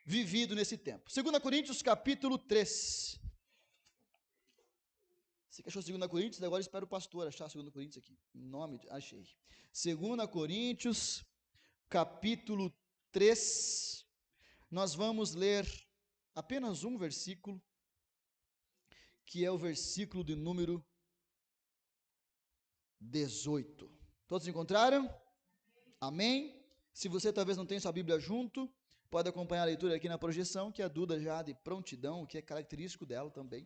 vivido nesse tempo. 2 Coríntios capítulo 3. Você que achou 2 Coríntios, agora espera o pastor achar 2 Coríntios aqui. Em nome de... Achei. 2 Coríntios capítulo 3. Nós vamos ler apenas um versículo, que é o versículo de número 18. Todos encontraram? Amém? Se você talvez não tenha sua Bíblia junto, pode acompanhar a leitura aqui na projeção, que a Duda já de prontidão, o que é característico dela também,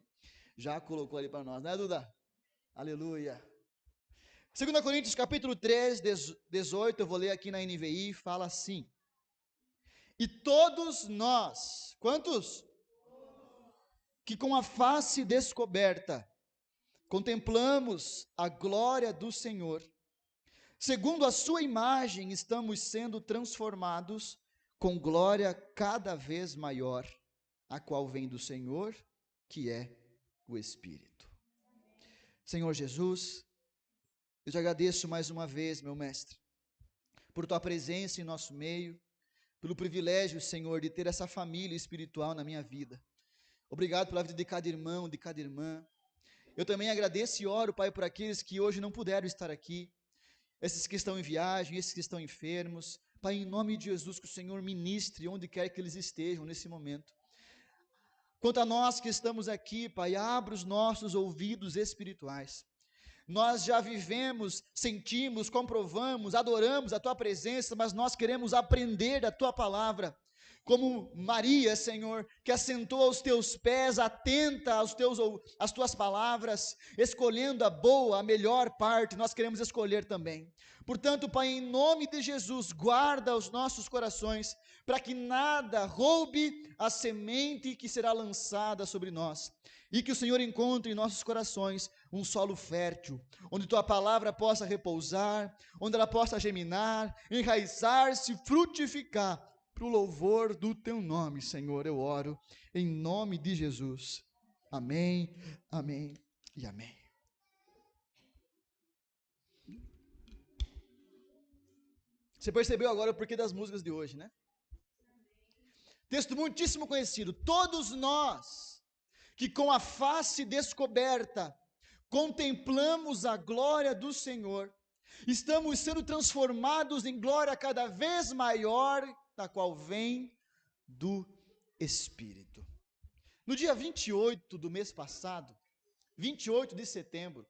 já colocou ali para nós, né, Duda? Aleluia. 2 Coríntios capítulo 3, 18, eu vou ler aqui na NVI, fala assim: e todos nós, quantos? Que com a face descoberta, contemplamos a glória do Senhor, segundo a sua imagem, estamos sendo transformados com glória cada vez maior, a qual vem do Senhor, que é o Espírito. Senhor Jesus, eu te agradeço mais uma vez, meu mestre, por tua presença em nosso meio, pelo privilégio, Senhor, de ter essa família espiritual na minha vida. Obrigado pela vida de cada irmão, de cada irmã. Eu também agradeço e oro, Pai, por aqueles que hoje não puderam estar aqui, esses que estão em viagem, esses que estão enfermos. Pai, em nome de Jesus, que o Senhor ministre onde quer que eles estejam nesse momento. Quanto a nós que estamos aqui, Pai, abra os nossos ouvidos espirituais. Nós já vivemos, sentimos, comprovamos, adoramos a Tua presença, mas nós queremos aprender da Tua palavra. Como Maria, Senhor, que assentou aos Teus pés, atenta às Tuas palavras, escolhendo a boa, a melhor parte, nós queremos escolher também. Portanto, Pai, em nome de Jesus, guarda os nossos corações, para que nada roube a semente que será lançada sobre nós, e que o Senhor encontre em nossos corações um solo fértil, onde Tua palavra possa repousar, onde ela possa germinar, enraizar-se, frutificar, para o louvor do Teu nome, Senhor, eu oro, em nome de Jesus. Amém, amém e amém. Você percebeu agora o porquê das músicas de hoje, né? Texto muitíssimo conhecido. Todos nós, que com a face descoberta, contemplamos a glória do Senhor, estamos sendo transformados em glória cada vez maior, da qual vem do Espírito. No dia 28 do mês passado, 28 de setembro,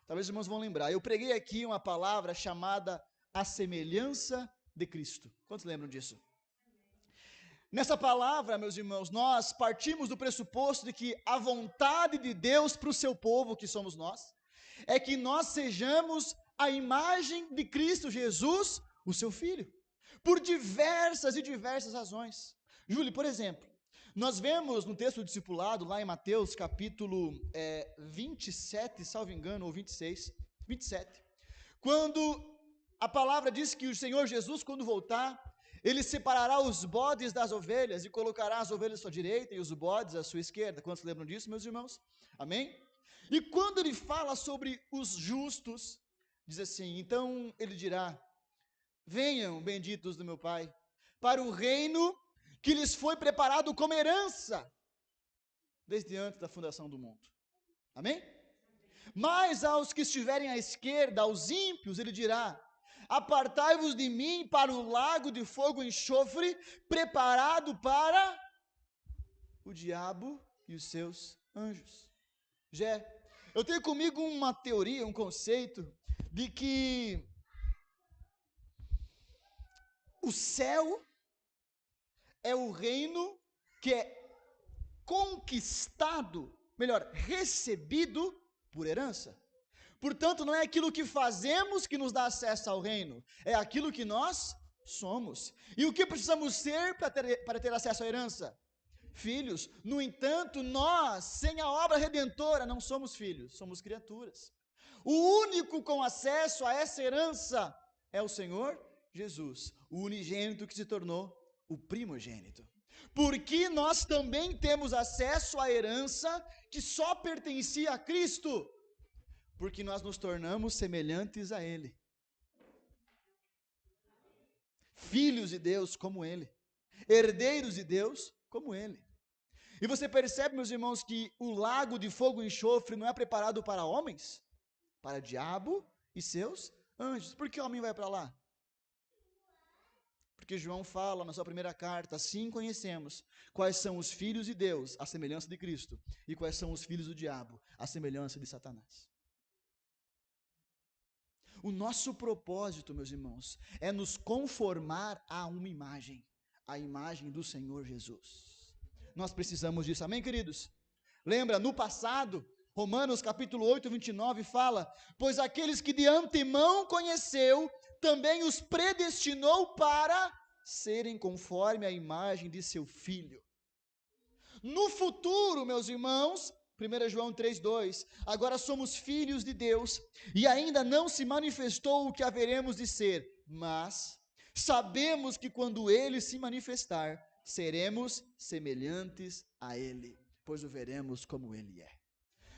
talvez os irmãos vão lembrar, eu preguei aqui uma palavra chamada a semelhança de Cristo. Quantos lembram disso? Nessa palavra, meus irmãos, nós partimos do pressuposto de que a vontade de Deus para o seu povo, que somos nós, é que nós sejamos a imagem de Cristo Jesus, o seu Filho, por diversas e diversas razões. Júlio, por exemplo, nós vemos no texto do discipulado, lá em Mateus capítulo 27, salvo engano, ou 26, 27, quando a palavra diz que o Senhor Jesus, quando voltar, Ele separará os bodes das ovelhas e colocará as ovelhas à sua direita e os bodes à sua esquerda. Quantos lembram disso, meus irmãos? Amém? E quando Ele fala sobre os justos, diz assim, então Ele dirá, venham, benditos do meu Pai, para o reino que lhes foi preparado como herança, desde antes da fundação do mundo. Amém? Mas aos que estiverem à esquerda, aos ímpios, Ele dirá, apartai-vos de mim para o lago de fogo e enxofre, preparado para o diabo e os seus anjos. Eu tenho comigo uma teoria, um conceito, de que o céu é o reino que é conquistado, melhor, recebido por herança. Portanto, não é aquilo que fazemos que nos dá acesso ao reino, é aquilo que nós somos. E o que precisamos ser para ter acesso à herança? Filhos. No entanto, nós, sem a obra redentora, não somos filhos, somos criaturas. O único com acesso a essa herança é o Senhor Jesus, o unigênito que se tornou o primogênito. Porque nós também temos acesso à herança que só pertencia a Cristo, porque nós nos tornamos semelhantes a Ele. Filhos de Deus como Ele. herdeiros de Deus como Ele. E você percebe, meus irmãos, que o lago de fogo e enxofre não é preparado para homens, para diabo e seus anjos. Por que o homem vai para lá? Porque João fala na sua primeira carta, assim conhecemos quais são os filhos de Deus, a semelhança de Cristo, e quais são os filhos do diabo, a semelhança de Satanás. O nosso propósito, meus irmãos, é nos conformar a uma imagem, a imagem do Senhor Jesus. Nós precisamos disso, amém, queridos? Lembra, no passado, Romanos capítulo 8, 29 fala, pois aqueles que de antemão conheceu, também os predestinou para serem conforme a imagem de seu Filho. No futuro, meus irmãos, 1 João 3,2, agora somos filhos de Deus, e ainda não se manifestou o que haveremos de ser, mas sabemos que quando Ele se manifestar, seremos semelhantes a Ele, pois o veremos como Ele é.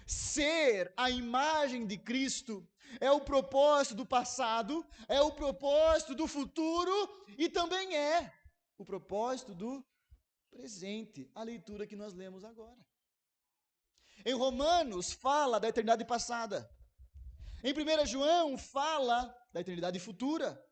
Ser a imagem de Cristo é o propósito do passado, é o propósito do futuro e também é o propósito do presente, a leitura que nós lemos agora. Em Romanos fala da eternidade passada, em 1 João fala da eternidade futura,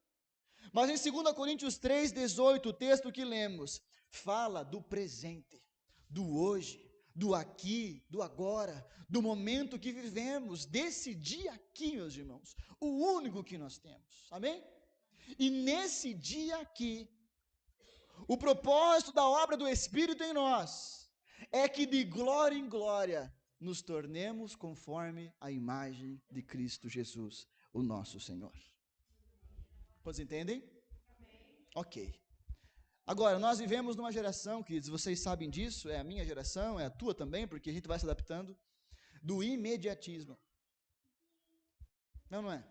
mas em 2 Coríntios 3,18, o texto que lemos, fala do presente, do hoje, do aqui, do agora, do momento que vivemos, desse dia aqui, meus irmãos, o único que nós temos, amém? E nesse dia aqui, o propósito da obra do Espírito em nós, é que de glória em glória, nos tornemos conforme a imagem de Cristo Jesus, o nosso Senhor. Vocês entendem? Ok. Agora, nós vivemos numa geração, que vocês sabem disso, é a minha geração, é a tua também, porque a gente vai se adaptando, do imediatismo. Não é?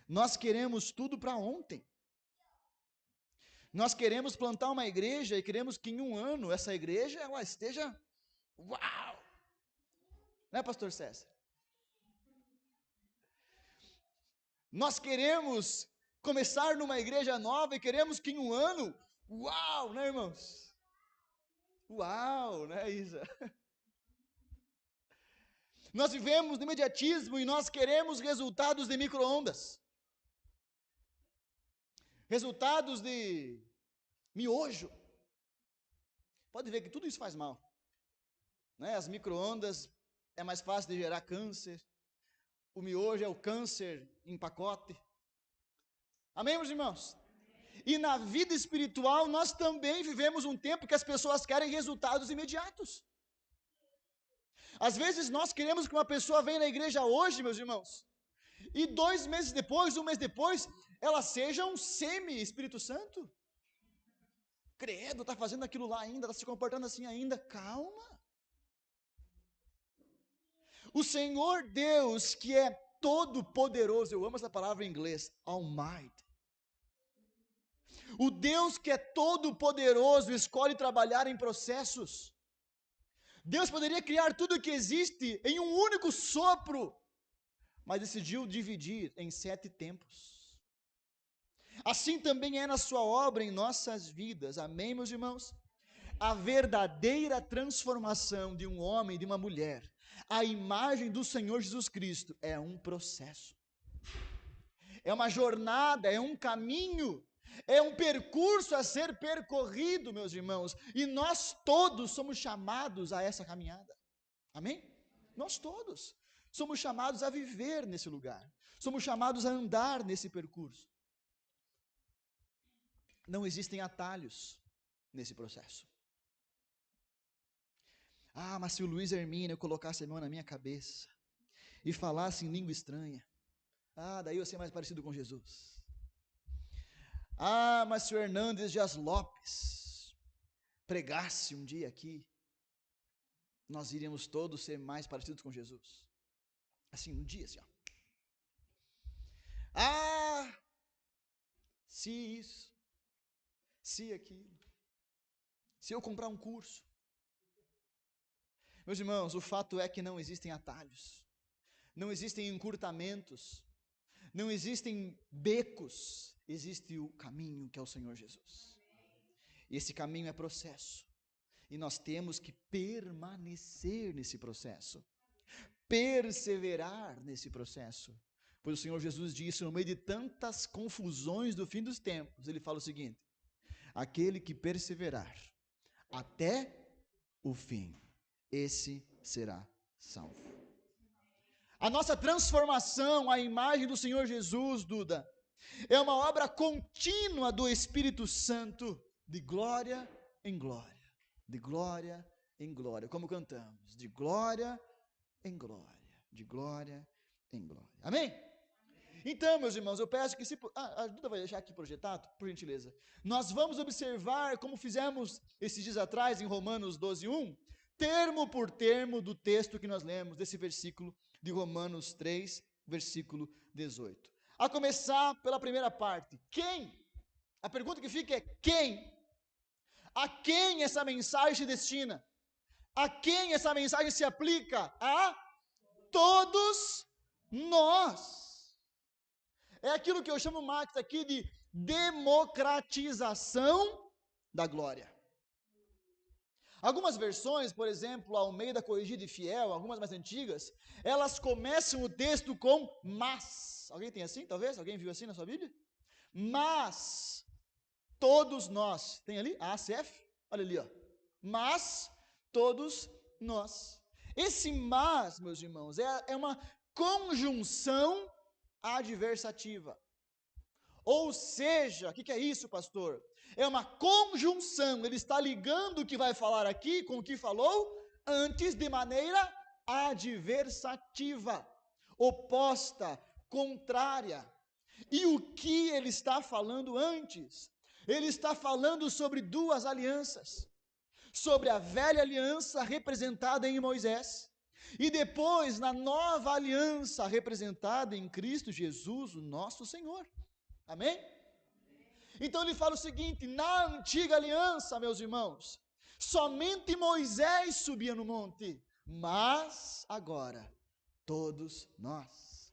Nós queremos tudo para ontem. Nós queremos plantar uma igreja e queremos que em um ano essa igreja ela esteja, uau! Né, pastor César? Nós queremos começar numa igreja nova e queremos que em um ano, uau, né, irmãos? Uau, né, Isa? Nós vivemos no imediatismo e nós queremos resultados de micro-ondas. Resultados de miojo. Pode ver que tudo isso faz mal. Né? As micro-ondas é mais fácil de gerar câncer. O miojo é o câncer em pacote. Amém, meus irmãos? E na vida espiritual nós também vivemos um tempo que as pessoas querem resultados imediatos. Às vezes nós queremos que uma pessoa venha na igreja hoje, meus irmãos, e 2 meses depois, 1 mês depois, ela seja um semi-Espírito Santo. Credo, está fazendo aquilo lá ainda, está se comportando assim ainda. Calma. O Senhor Deus, que é todo poderoso, eu amo essa palavra em inglês, Almighty. O Deus que é todo poderoso escolhe trabalhar em processos. Deus poderia criar tudo o que existe em um único sopro, mas decidiu dividir em 7 tempos. Assim também é na sua obra em nossas vidas, amém, meus irmãos? A verdadeira transformação de um homem e de uma mulher, a imagem do Senhor Jesus Cristo, é um processo, é uma jornada, é um caminho, é um percurso a ser percorrido, meus irmãos, e nós todos somos chamados a essa caminhada, amém? Nós todos somos chamados a viver nesse lugar, somos chamados a andar nesse percurso. Não existem atalhos nesse processo. Ah, mas se o Luiz Hermínio colocasse a mão na minha cabeça e falasse em língua estranha, daí eu ia ser mais parecido com Jesus. Ah, mas se o Hernandes Dias Lopes pregasse um dia aqui, nós iríamos todos ser mais parecidos com Jesus. Assim, um dia assim, ó. Ah, se isso, se aquilo, se eu comprar um curso. Meus irmãos, o fato é que não existem atalhos, não existem encurtamentos, não existem becos, existe o caminho que é o Senhor Jesus. Esse caminho é processo. E nós temos que permanecer nesse processo. Perseverar nesse processo. Pois o Senhor Jesus disse, no meio de tantas confusões do fim dos tempos, ele fala o seguinte: aquele que perseverar até o fim, esse será salvo. A nossa transformação à imagem do Senhor Jesus, Duda, é uma obra contínua do Espírito Santo, de glória em glória, de glória em glória, como cantamos, de glória em glória, de glória em glória. Amém? Então, meus irmãos, eu peço que a Duda vai deixar aqui projetado, por gentileza. Nós vamos observar, como fizemos esses dias atrás em Romanos 12:1, termo por termo do texto que nós lemos, desse versículo de Romanos 3, versículo 18. A começar pela primeira parte. Quem? A pergunta que fica é quem? A quem essa mensagem se destina? A quem essa mensagem se aplica? A todos nós. É aquilo que eu chamo, Max, aqui de democratização da glória. Algumas versões, por exemplo, a Almeida Corrigida e Fiel, algumas mais antigas, elas começam o texto com mas. Alguém tem assim, talvez? Alguém viu assim na sua Bíblia? Mas todos nós, tem ali? ACF? Olha ali, ó. Mas todos nós. Esse mas, meus irmãos, é uma conjunção adversativa. Ou seja, o que é isso, pastor? É uma conjunção, ele está ligando o que vai falar aqui com o que falou antes de maneira adversativa, oposta, contrária. E o que ele está falando antes? Ele está falando sobre duas alianças. Sobre a velha aliança representada em Moisés, e depois na nova aliança representada em Cristo Jesus, o nosso Senhor. Amém? Então ele fala o seguinte: na antiga aliança, meus irmãos, somente Moisés subia no monte, mas agora todos nós.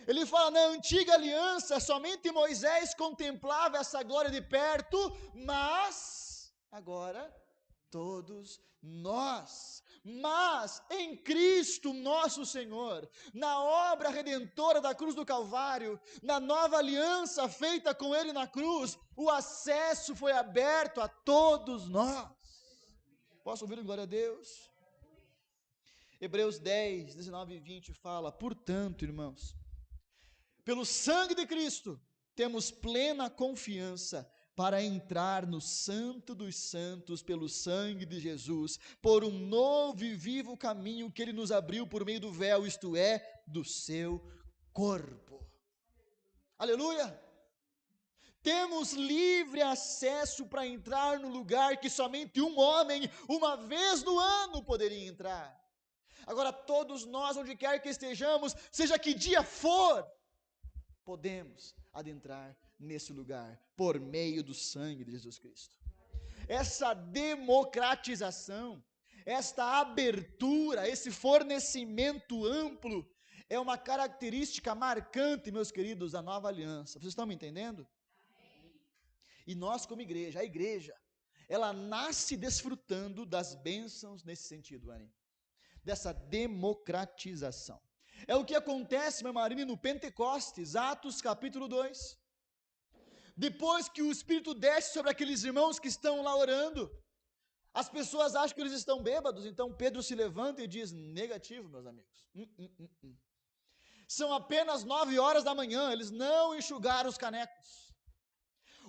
Ele fala, na antiga aliança, somente Moisés contemplava essa glória de perto, mas agora todos nós. Mas em Cristo nosso Senhor, na obra redentora da cruz do Calvário, na nova aliança feita com Ele na cruz, o acesso foi aberto a todos nós. Posso ouvir glória a Deus? Hebreus 10, 19 e 20 fala, portanto, irmãos, pelo sangue de Cristo, temos plena confiança para entrar no Santo dos Santos pelo sangue de Jesus, por um novo e vivo caminho que Ele nos abriu por meio do véu, isto é, do seu corpo. Aleluia! Temos livre acesso para entrar no lugar que somente um homem, uma vez no ano, poderia entrar. Agora todos nós, onde quer que estejamos, seja que dia for, podemos adentrar nesse lugar, por meio do sangue de Jesus Cristo. Essa democratização, esta abertura, esse fornecimento amplo, é uma característica marcante, meus queridos, da nova aliança. Vocês estão me entendendo? E nós como igreja, a igreja, ela nasce desfrutando das bênçãos nesse sentido, Anny, dessa democratização. É o que acontece, meu marido, no Pentecostes, Atos capítulo 2. Depois que o Espírito desce sobre aqueles irmãos que estão lá orando, as pessoas acham que eles estão bêbados, então Pedro se levanta e diz, negativo, meus amigos. São apenas 9 horas da manhã, eles não enxugaram os canecos.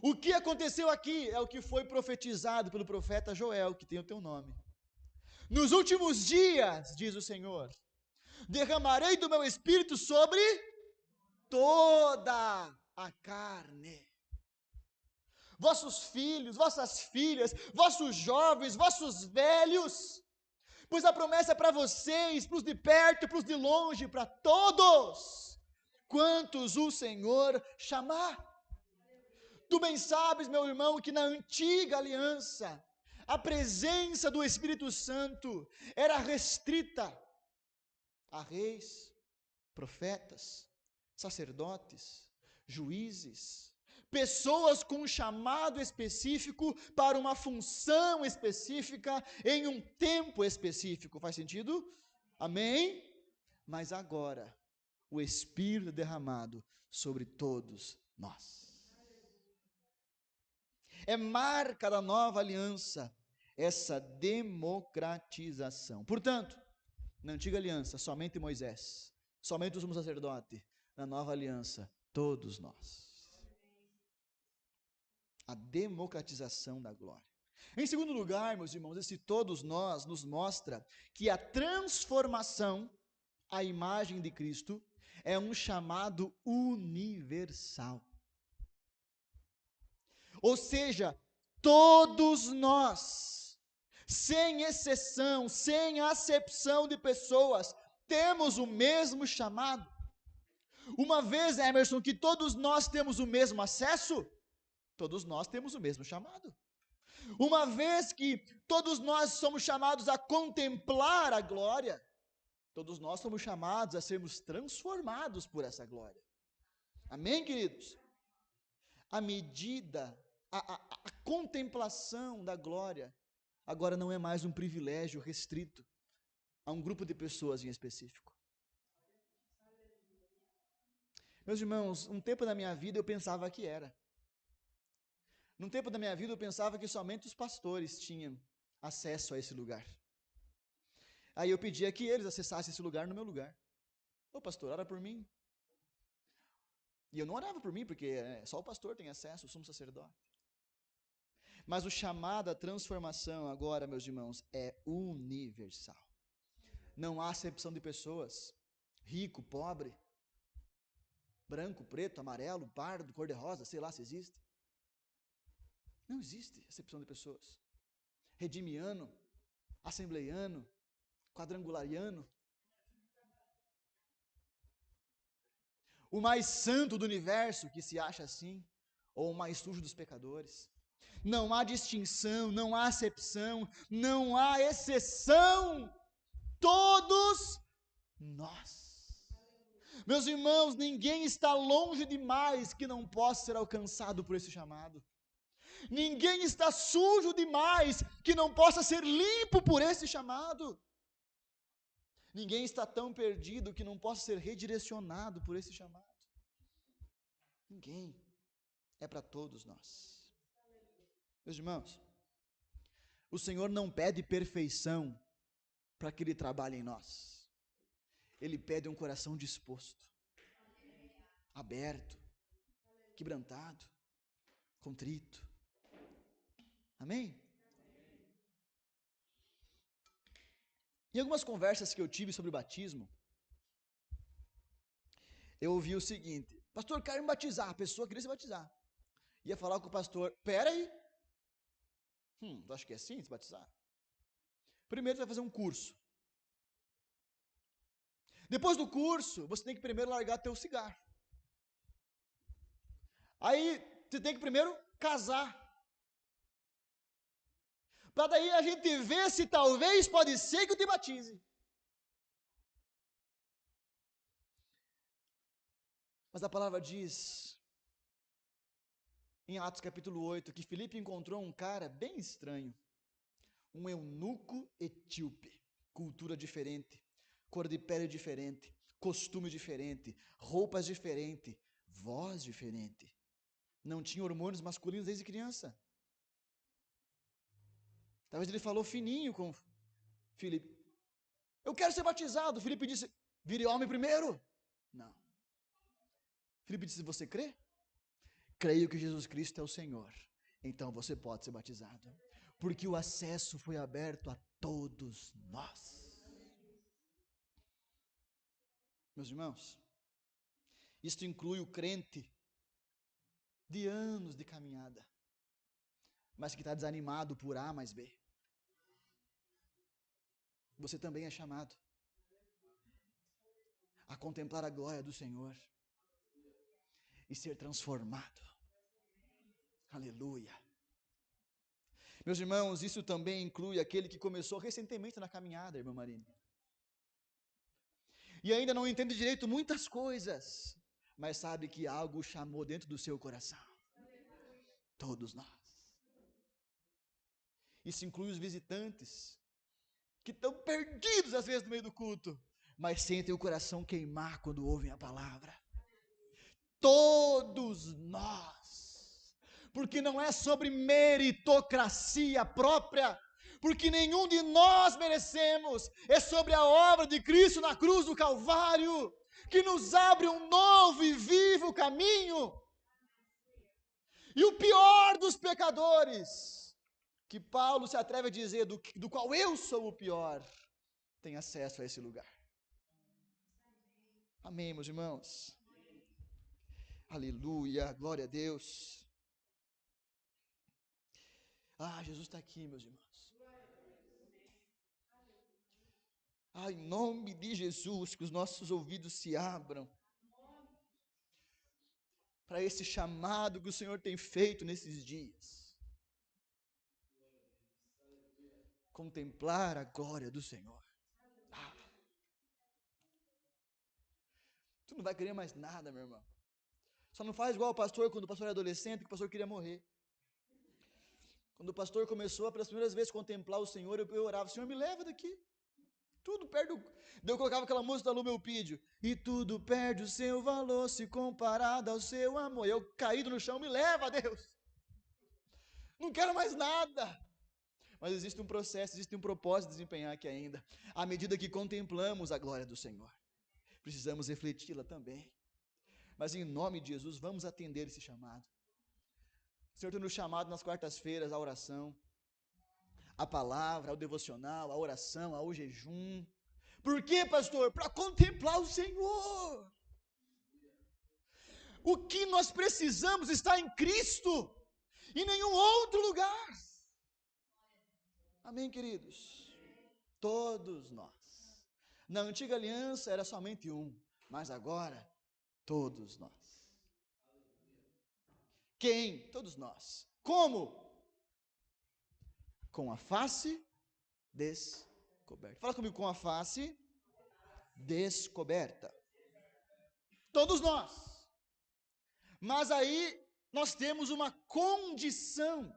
O que aconteceu aqui é o que foi profetizado pelo profeta Joel, que tem o teu nome. Nos últimos dias, diz o Senhor, derramarei do meu Espírito sobre toda a carne. Vossos filhos, vossas filhas, vossos jovens, vossos velhos, pois a promessa é para vocês, para os de perto, para os de longe, para todos, quantos o Senhor chamar. Tu bem sabes, meu irmão, que na antiga aliança, a presença do Espírito Santo era restrita a reis, profetas, sacerdotes, juízes, pessoas com um chamado específico para uma função específica em um tempo específico. Faz sentido? Amém? Mas agora, o Espírito é derramado sobre todos nós. É marca da nova aliança essa democratização. Portanto, na antiga aliança, somente Moisés, somente o sumo sacerdote. Na nova aliança, todos nós. A democratização da glória. Em segundo lugar, meus irmãos, esse todos nós nos mostra que a transformação à imagem de Cristo é um chamado universal. Ou seja, todos nós, sem exceção, sem acepção de pessoas, temos o mesmo chamado. Uma vez, Emerson, que todos nós temos o mesmo acesso, todos nós temos o mesmo chamado. Uma vez que todos nós somos chamados a contemplar a glória, todos nós somos chamados a sermos transformados por essa glória. Amém, queridos? A medida, a contemplação da glória, agora não é mais um privilégio restrito a um grupo de pessoas em específico. Meus irmãos, um tempo da minha vida eu pensava que era. Num tempo da minha vida eu pensava que somente os pastores tinham acesso a esse lugar. Aí eu pedia que eles acessassem esse lugar no meu lugar. Ô pastor, ora por mim. E eu não orava por mim, porque só o pastor tem acesso, o sumo sacerdote. Mas o chamado à transformação agora, meus irmãos, é universal. Não há acepção de pessoas, rico, pobre, branco, preto, amarelo, pardo, cor-de-rosa, sei lá se existe. Não existe acepção de pessoas. Redimiano, assembleiano, quadrangulariano, o mais santo do universo que se acha assim, ou o mais sujo dos pecadores. Não há distinção, não há acepção, não há exceção. Todos nós. Meus irmãos, ninguém está longe demais que não possa ser alcançado por esse chamado. Ninguém está sujo demais que não possa ser limpo por esse chamado. Ninguém está tão perdido que não possa ser redirecionado por esse chamado. Ninguém. É para todos nós. Meus irmãos, o Senhor não pede perfeição para que Ele trabalhe em nós. Ele pede um coração disposto, aberto, quebrantado, contrito. Amém? Em algumas conversas que eu tive sobre o batismo, eu ouvi o seguinte: pastor, quero me batizar. A pessoa queria se batizar. Ia falar com o pastor: pera aí. Tu acha que é assim se batizar? Primeiro você vai fazer um curso. Depois do curso, você tem que primeiro largar teu cigarro. Aí você tem que primeiro casar. Para daí a gente ver se talvez pode ser que eu te batize. Mas a palavra diz, em Atos capítulo 8, que Filipe encontrou um cara bem estranho. Um eunuco etíope, cultura diferente, cor de pele diferente, costume diferente, roupas diferentes, voz diferente. Não tinha hormônios masculinos desde criança. Talvez ele falou fininho com Filipe: eu quero ser batizado. Filipe disse: vire homem primeiro. Não. Filipe disse: você crê? Creio que Jesus Cristo é o Senhor. Então você pode ser batizado. Porque o acesso foi aberto a todos nós. Meus irmãos, isto inclui o crente de anos de caminhada, mas que está desanimado por A mais B. Você também é chamado a contemplar a glória do Senhor e ser transformado. Aleluia. Meus irmãos, isso também inclui aquele que começou recentemente na caminhada, irmã Marina. E ainda não entende direito muitas coisas, mas sabe que algo chamou dentro do seu coração. Todos nós. Isso inclui os visitantes, que estão perdidos às vezes no meio do culto, mas sentem o coração queimar quando ouvem a palavra. Todos nós. Porque não é sobre meritocracia própria, porque nenhum de nós merecemos, é sobre a obra de Cristo na cruz do Calvário, que nos abre um novo e vivo caminho. E o pior dos pecadores, que Paulo se atreve a dizer, do qual eu sou o pior, tem acesso a esse lugar. Amém, meus irmãos? Aleluia, glória a Deus. Jesus está aqui, meus irmãos. Em nome de Jesus, que os nossos ouvidos se abram para esse chamado que o Senhor tem feito nesses dias. Contemplar a glória do Senhor. Tu não vai querer mais nada, meu irmão. Só não faz igual o pastor, quando o pastor era adolescente, que o pastor queria morrer. Quando o pastor começou a, pelas primeiras vezes, contemplar o Senhor, eu orava, Senhor, me leva daqui. Tudo perde o... Eu colocava aquela música da Lu Melpídio. E tudo perde o seu valor se comparado ao seu amor. Eu caído no chão, me leva, Deus. Não quero mais nada. Mas existe um processo, existe um propósito de desempenhar aqui ainda. À medida que contemplamos a glória do Senhor, precisamos refleti-la também. Mas em nome de Jesus, vamos atender esse chamado. O Senhor tem nos chamado nas quartas-feiras à oração, à palavra, ao devocional, à oração, ao jejum. Por quê, pastor? Para contemplar o Senhor. O que nós precisamos está em Cristo, em nenhum outro lugar. Amém, queridos? Todos nós. Na antiga aliança era somente um, mas agora, todos nós. Quem? Todos nós. Como? Com a face descoberta. Fala comigo, com a face descoberta. Todos nós. Mas aí nós temos uma condição.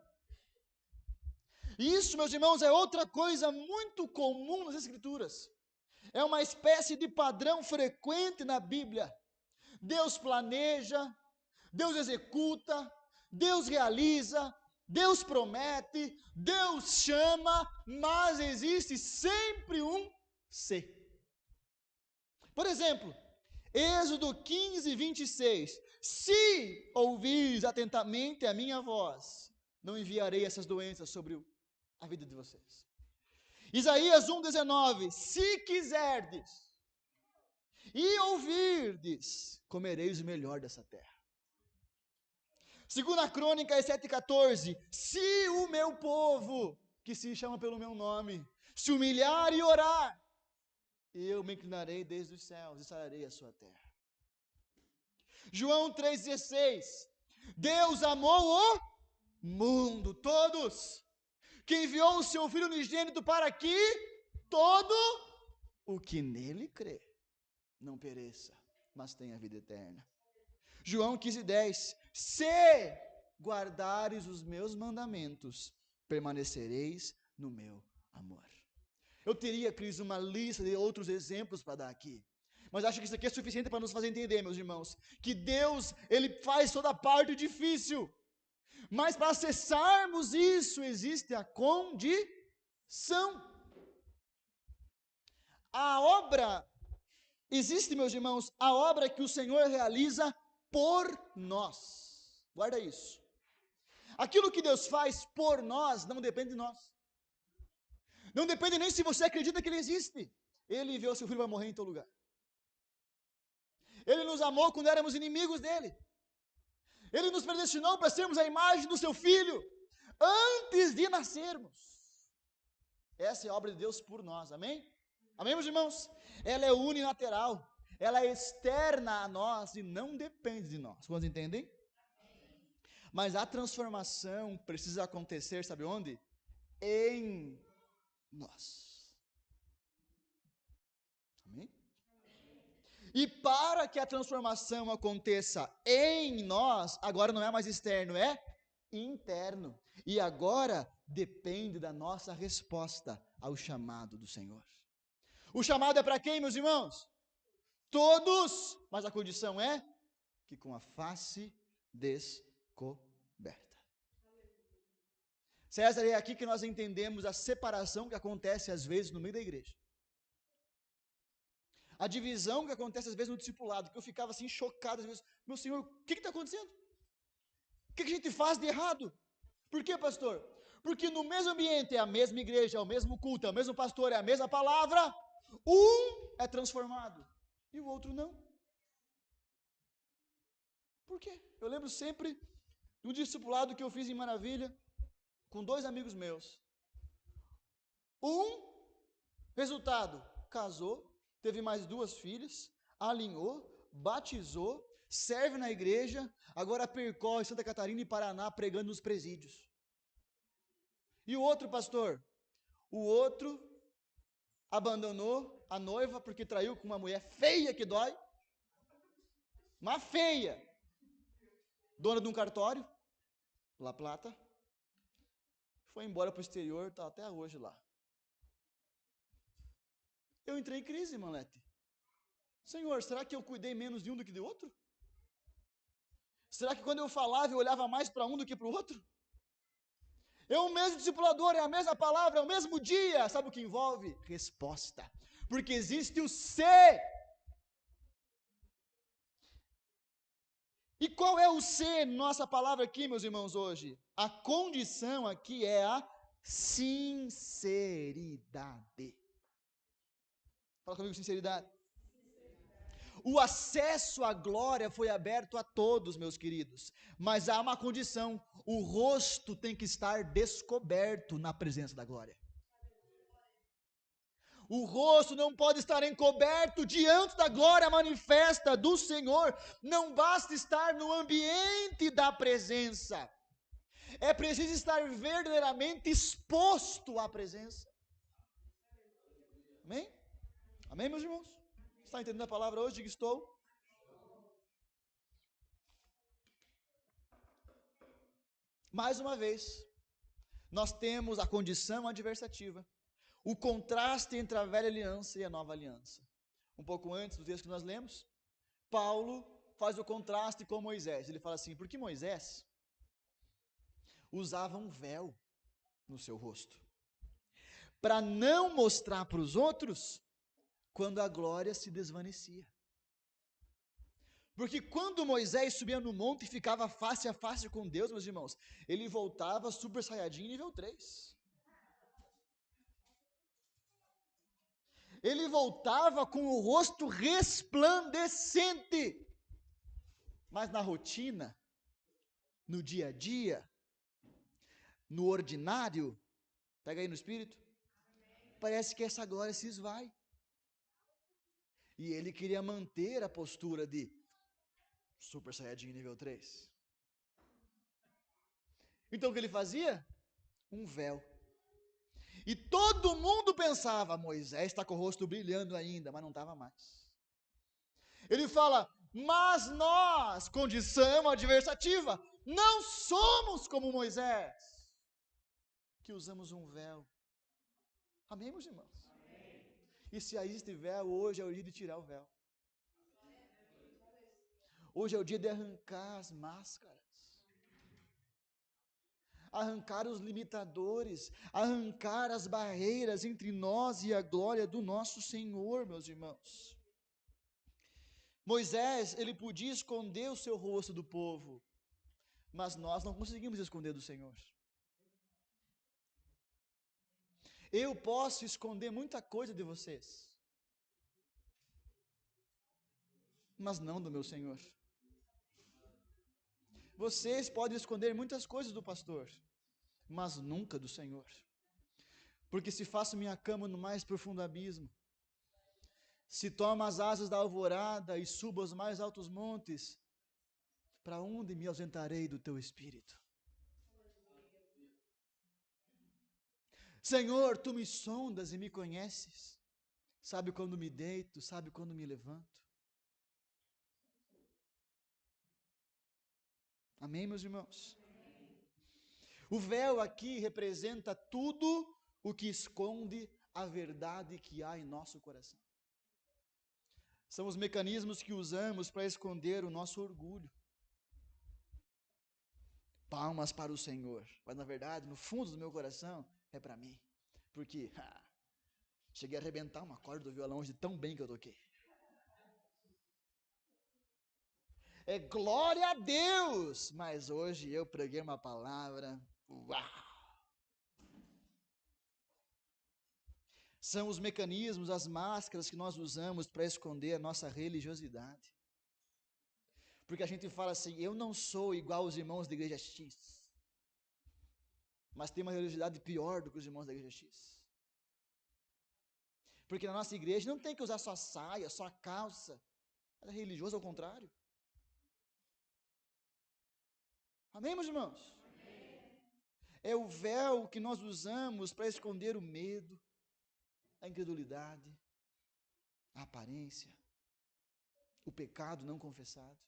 Isso, meus irmãos, é outra coisa muito comum nas Escrituras. É uma espécie de padrão frequente na Bíblia. Deus planeja, Deus executa, Deus realiza, Deus promete, Deus chama, mas existe sempre um se. Por exemplo, Êxodo 15, 26. Se ouvires atentamente a minha voz, não enviarei essas doenças sobre a vida de vocês. Isaías 1,19. Se quiserdes e ouvirdes, comereis o melhor dessa terra. 2 Crônicas 7,14. Se o meu povo, que se chama pelo meu nome, se humilhar e orar, eu me inclinarei desde os céus e sararei a sua terra. João 3,16. Deus amou o mundo, todos, que enviou o seu Filho unigênito para que todo o que nele crê não pereça, mas tenha vida eterna. João 15,10. Se guardares os meus mandamentos, permanecereis no meu amor. Eu teria, Cris, uma lista de outros exemplos para dar aqui, mas acho que isso aqui é suficiente para nos fazer entender, meus irmãos, que Deus, Ele faz toda a parte difícil, mas para acessarmos isso, existe a condição. A obra, existe, meus irmãos, a obra que o Senhor realiza por nós. Guarda isso. Aquilo que Deus faz por nós não depende de nós. Não depende nem se você acredita que Ele existe. Ele enviou seu Filho para morrer em teu lugar. Ele nos amou quando éramos inimigos dEle. Ele nos predestinou para sermos a imagem do seu Filho antes de nascermos. Essa é a obra de Deus por nós, amém? Amém, meus irmãos? Ela é unilateral, ela é externa a nós e não depende de nós. Quantos entendem? Mas a transformação precisa acontecer, sabe onde? Em nós. Amém? E para que a transformação aconteça em nós, agora não é mais externo, é interno. E agora depende da nossa resposta ao chamado do Senhor. O chamado é para quem, meus irmãos? Todos, mas a condição é que com a face descoberta. César, é aqui que nós entendemos a separação que acontece às vezes no meio da igreja. A divisão que acontece às vezes no discipulado, que eu ficava assim chocado, às vezes, meu Senhor, o que está acontecendo? O que a gente faz de errado? Por quê, pastor? Porque no mesmo ambiente é a mesma igreja, é o mesmo culto, é o mesmo pastor, é a mesma palavra, um é transformado e o outro não. Por quê? Eu lembro sempre de um discipulado que eu fiz em Maravilha, com 2 amigos meus. Resultado, casou, teve mais 2 filhas, alinhou, batizou, serve na igreja, agora percorre Santa Catarina e Paraná pregando nos presídios. E o outro pastor? O outro abandonou a noiva porque traiu com uma mulher feia que dói, uma feia, dona de um cartório, La Plata, foi embora para o exterior, está até hoje lá. Eu entrei em crise, Manlete. Senhor, será que eu cuidei menos de um do que de outro? Será que quando eu falava eu olhava mais para um do que para o outro? É o mesmo discipulador, é a mesma palavra, é o mesmo dia. Sabe o que envolve? Resposta. Porque existe o ser. E qual é o ser, nossa palavra aqui, meus irmãos, hoje? A condição aqui é a sinceridade. Fala comigo, sinceridade. O acesso à glória foi aberto a todos, meus queridos, mas há uma condição: o rosto tem que estar descoberto na presença da glória. O rosto não pode estar encoberto diante da glória manifesta do Senhor. Não basta estar no ambiente da presença, é preciso estar verdadeiramente exposto à presença. Amém? Amém, meus irmãos? Está entendendo a palavra hoje? Diga estou. Mais uma vez, nós temos a condição adversativa, o contraste entre a velha aliança e a nova aliança. Um pouco antes do texto que nós lemos, Paulo faz o contraste com Moisés. Ele fala assim: porque Moisés usava um véu no seu rosto, para não mostrar para os outros quando a glória se desvanecia. Porque quando Moisés subia no monte e ficava face a face com Deus, meus irmãos, ele voltava super saiyajin nível 3. Ele voltava com o rosto resplandecente. Mas na rotina, no dia a dia, no ordinário, pega aí no espírito, parece que essa glória se esvai. E ele queria manter a postura de super saiyajin nível 3. Então o que ele fazia? Um véu. E todo mundo pensava: Moisés está com o rosto brilhando ainda, mas não estava mais. Ele fala: mas nós, condição adversativa, não somos como Moisés, que usamos um véu. Amém, meus irmãos? Amém. E se aí existe véu, hoje é o dia de tirar o véu. Hoje é o dia de arrancar as máscaras, arrancar os limitadores, arrancar as barreiras entre nós e a glória do nosso Senhor, meus irmãos. Moisés, ele podia esconder o seu rosto do povo, mas nós não conseguimos esconder do Senhor. Eu posso esconder muita coisa de vocês, mas não do meu Senhor. Vocês podem esconder muitas coisas do pastor, mas nunca do Senhor. Porque se faço minha cama no mais profundo abismo, se tomo as asas da alvorada e subo aos mais altos montes, para onde me ausentarei do teu espírito? Senhor, tu me sondas e me conheces, sabe quando me deito, sabe quando me levanto. Amém, meus irmãos? O véu aqui representa tudo o que esconde a verdade que há em nosso coração. São os mecanismos que usamos para esconder o nosso orgulho. Palmas para o Senhor, mas na verdade, no fundo do meu coração, é para mim. Porque cheguei a arrebentar uma corda do violão hoje tão bem que eu toquei. É glória a Deus! Mas hoje eu preguei uma palavra, uau! São os mecanismos, as máscaras que nós usamos para esconder a nossa religiosidade. Porque a gente fala assim, eu não sou igual aos irmãos da igreja X. Mas tem uma religiosidade pior do que os irmãos da igreja X. Porque na nossa igreja não tem que usar só saia, só calça. É religioso ao contrário. Amém, meus irmãos? Amém. É o véu que nós usamos para esconder o medo, a incredulidade, a aparência, o pecado não confessado.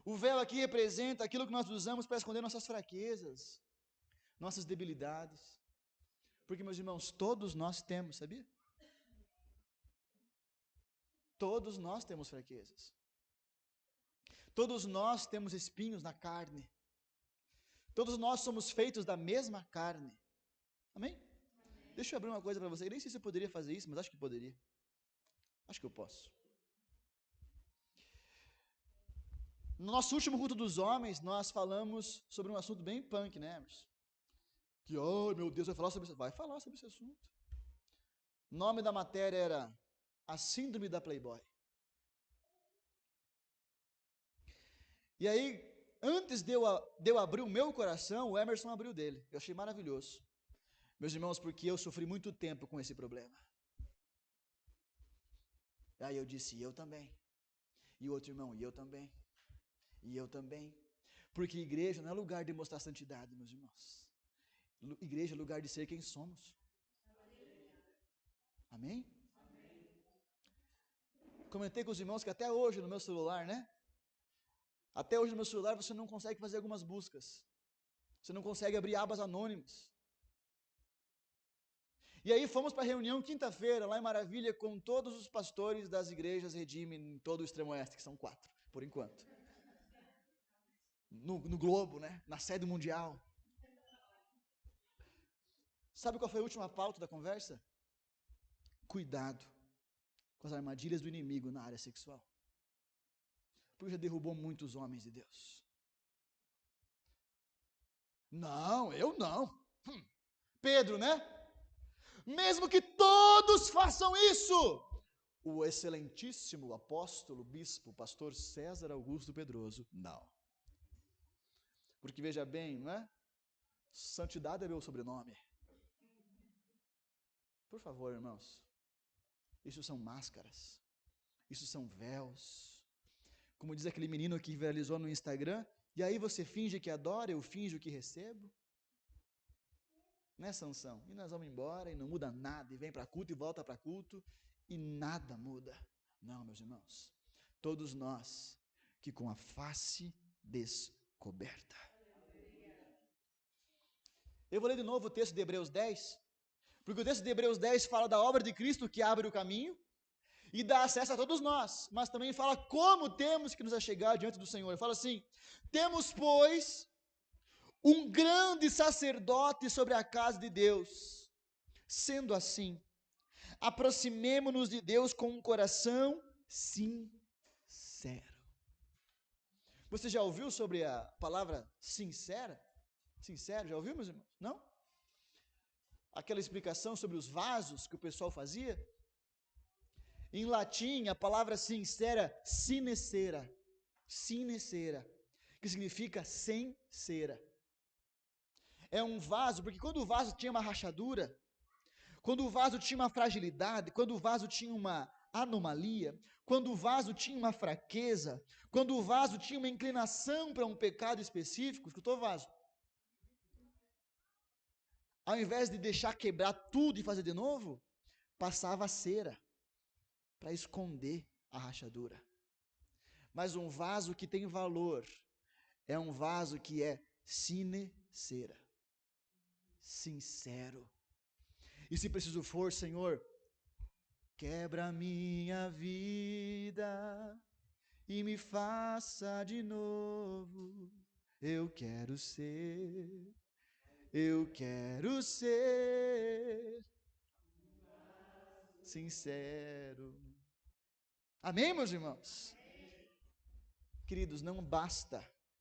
O véu aqui representa aquilo que nós usamos para esconder nossas fraquezas, nossas debilidades. Porque, meus irmãos, todos nós temos, sabia? Todos nós temos fraquezas. Todos nós temos espinhos na carne. Todos nós somos feitos da mesma carne. Amém? Deixa eu abrir uma coisa para você. Eu nem sei se eu poderia fazer isso, mas acho que poderia. Acho que eu posso. No nosso último culto dos homens, nós falamos sobre um assunto bem punk, né, Emerson? Que, oh, meu Deus, vai falar sobre isso. Vai falar sobre esse assunto. O nome da matéria era A Síndrome da Playboy. E aí, antes de eu abrir o meu coração, o Emerson abriu dele. Eu achei maravilhoso. Meus irmãos, porque eu sofri muito tempo com esse problema. Aí eu disse, eu também. E o outro irmão, e eu também. E eu também. Porque igreja não é lugar de mostrar santidade, meus irmãos. Igreja é lugar de ser quem somos. Amém? Comentei com os irmãos que até hoje no meu celular, né? Até hoje no meu celular você não consegue fazer algumas buscas. Você não consegue abrir abas anônimas. E aí fomos para a reunião quinta-feira, lá em Maravilha, com todos os pastores das igrejas Redime em todo o extremo oeste, que são 4, por enquanto. No globo, né? Na sede mundial. Sabe qual foi a última pauta da conversa? Cuidado com as armadilhas do inimigo na área sexual. Porque já derrubou muitos homens de Deus. Não, eu não. Pedro, né? Mesmo que todos façam isso, o excelentíssimo apóstolo, bispo, pastor César Augusto Pedroso, não. Porque veja bem, não é? Santidade é meu sobrenome. Por favor, irmãos, isso são máscaras, isso são véus. Como diz aquele menino que viralizou no Instagram, e aí você finge que adora, eu finjo que recebo. Né, Sansão? E nós vamos embora e não muda nada, e vem para culto e volta para culto, e nada muda. Não, meus irmãos, todos nós que com a face descoberta. Eu vou ler de novo o texto de Hebreus 10, porque o texto de Hebreus 10 fala da obra de Cristo que abre o caminho e dá acesso a todos nós, mas também fala como temos que nos achegar diante do Senhor. Fala assim, temos, pois, um grande sacerdote sobre a casa de Deus. Sendo assim, aproximemo-nos de Deus com um coração sincero. Você já ouviu sobre a palavra sincera? Sincero, já ouviu, meus irmãos? Não? Aquela explicação sobre os vasos que o pessoal fazia? Em latim, a palavra sincera, sinecera, que significa sem cera. É um vaso, porque quando o vaso tinha uma rachadura, quando o vaso tinha uma fragilidade, quando o vaso tinha uma anomalia, quando o vaso tinha uma fraqueza, quando o vaso tinha uma inclinação para um pecado específico, escutou o vaso? Ao invés de deixar quebrar tudo e fazer de novo, passava a cera para esconder a rachadura. Mas um vaso que tem valor é um vaso que é sine cera, sincero. E se preciso for, Senhor, quebra a minha vida e me faça de novo. Eu quero ser sincero. Amém, meus irmãos? Queridos, não basta,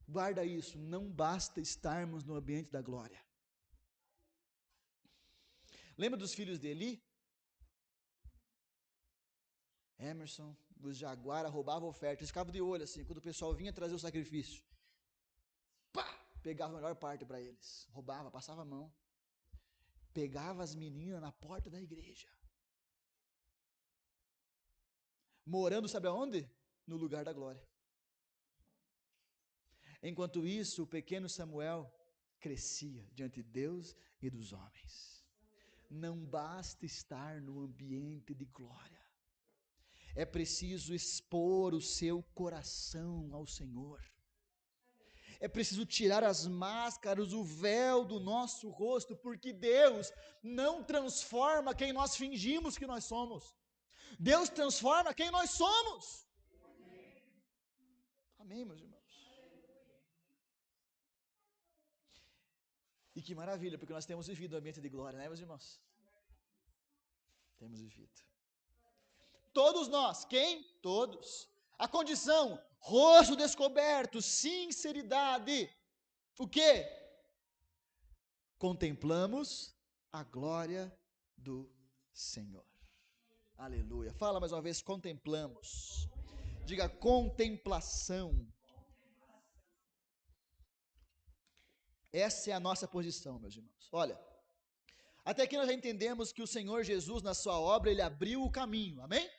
guarda isso, não basta estarmos no ambiente da glória. Lembra dos filhos de Eli? Emerson, os jaguara roubavam oferta, eles ficavam de olho assim, quando o pessoal vinha trazer o sacrifício. Pá! Pegava a melhor parte para eles, roubava, passava a mão. Pegava as meninas na porta da igreja. Morando, sabe aonde? No lugar da glória. Enquanto isso, o pequeno Samuel crescia diante de Deus e dos homens. Não basta estar no ambiente de glória. É preciso expor o seu coração ao Senhor. É preciso tirar as máscaras, o véu do nosso rosto, porque Deus não transforma quem nós fingimos que nós somos. Deus transforma quem nós somos. Amém, meus irmãos? E que maravilha, porque nós temos vivido um ambiente de glória, né, meus irmãos? Temos vivido. Todos nós, quem? Todos. A condição, rosto descoberto, sinceridade. O quê? Contemplamos a glória do Senhor. Aleluia. Fala mais uma vez, contemplamos. Diga contemplação. Essa é a nossa posição, meus irmãos. Olha, até aqui nós já entendemos que o Senhor Jesus, na sua obra, Ele abriu o caminho, amém?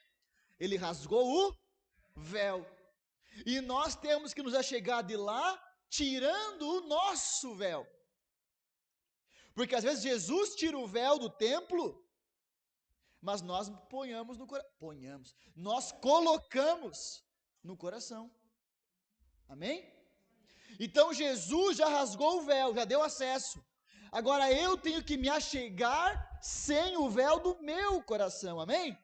Ele rasgou o véu. E nós temos que nos achegar de lá, tirando o nosso véu. Porque às vezes Jesus tira o véu do templo, mas nós nós colocamos no coração. Amém? Então Jesus já rasgou o véu, já deu acesso. Agora eu tenho que me achegar sem o véu do meu coração, amém?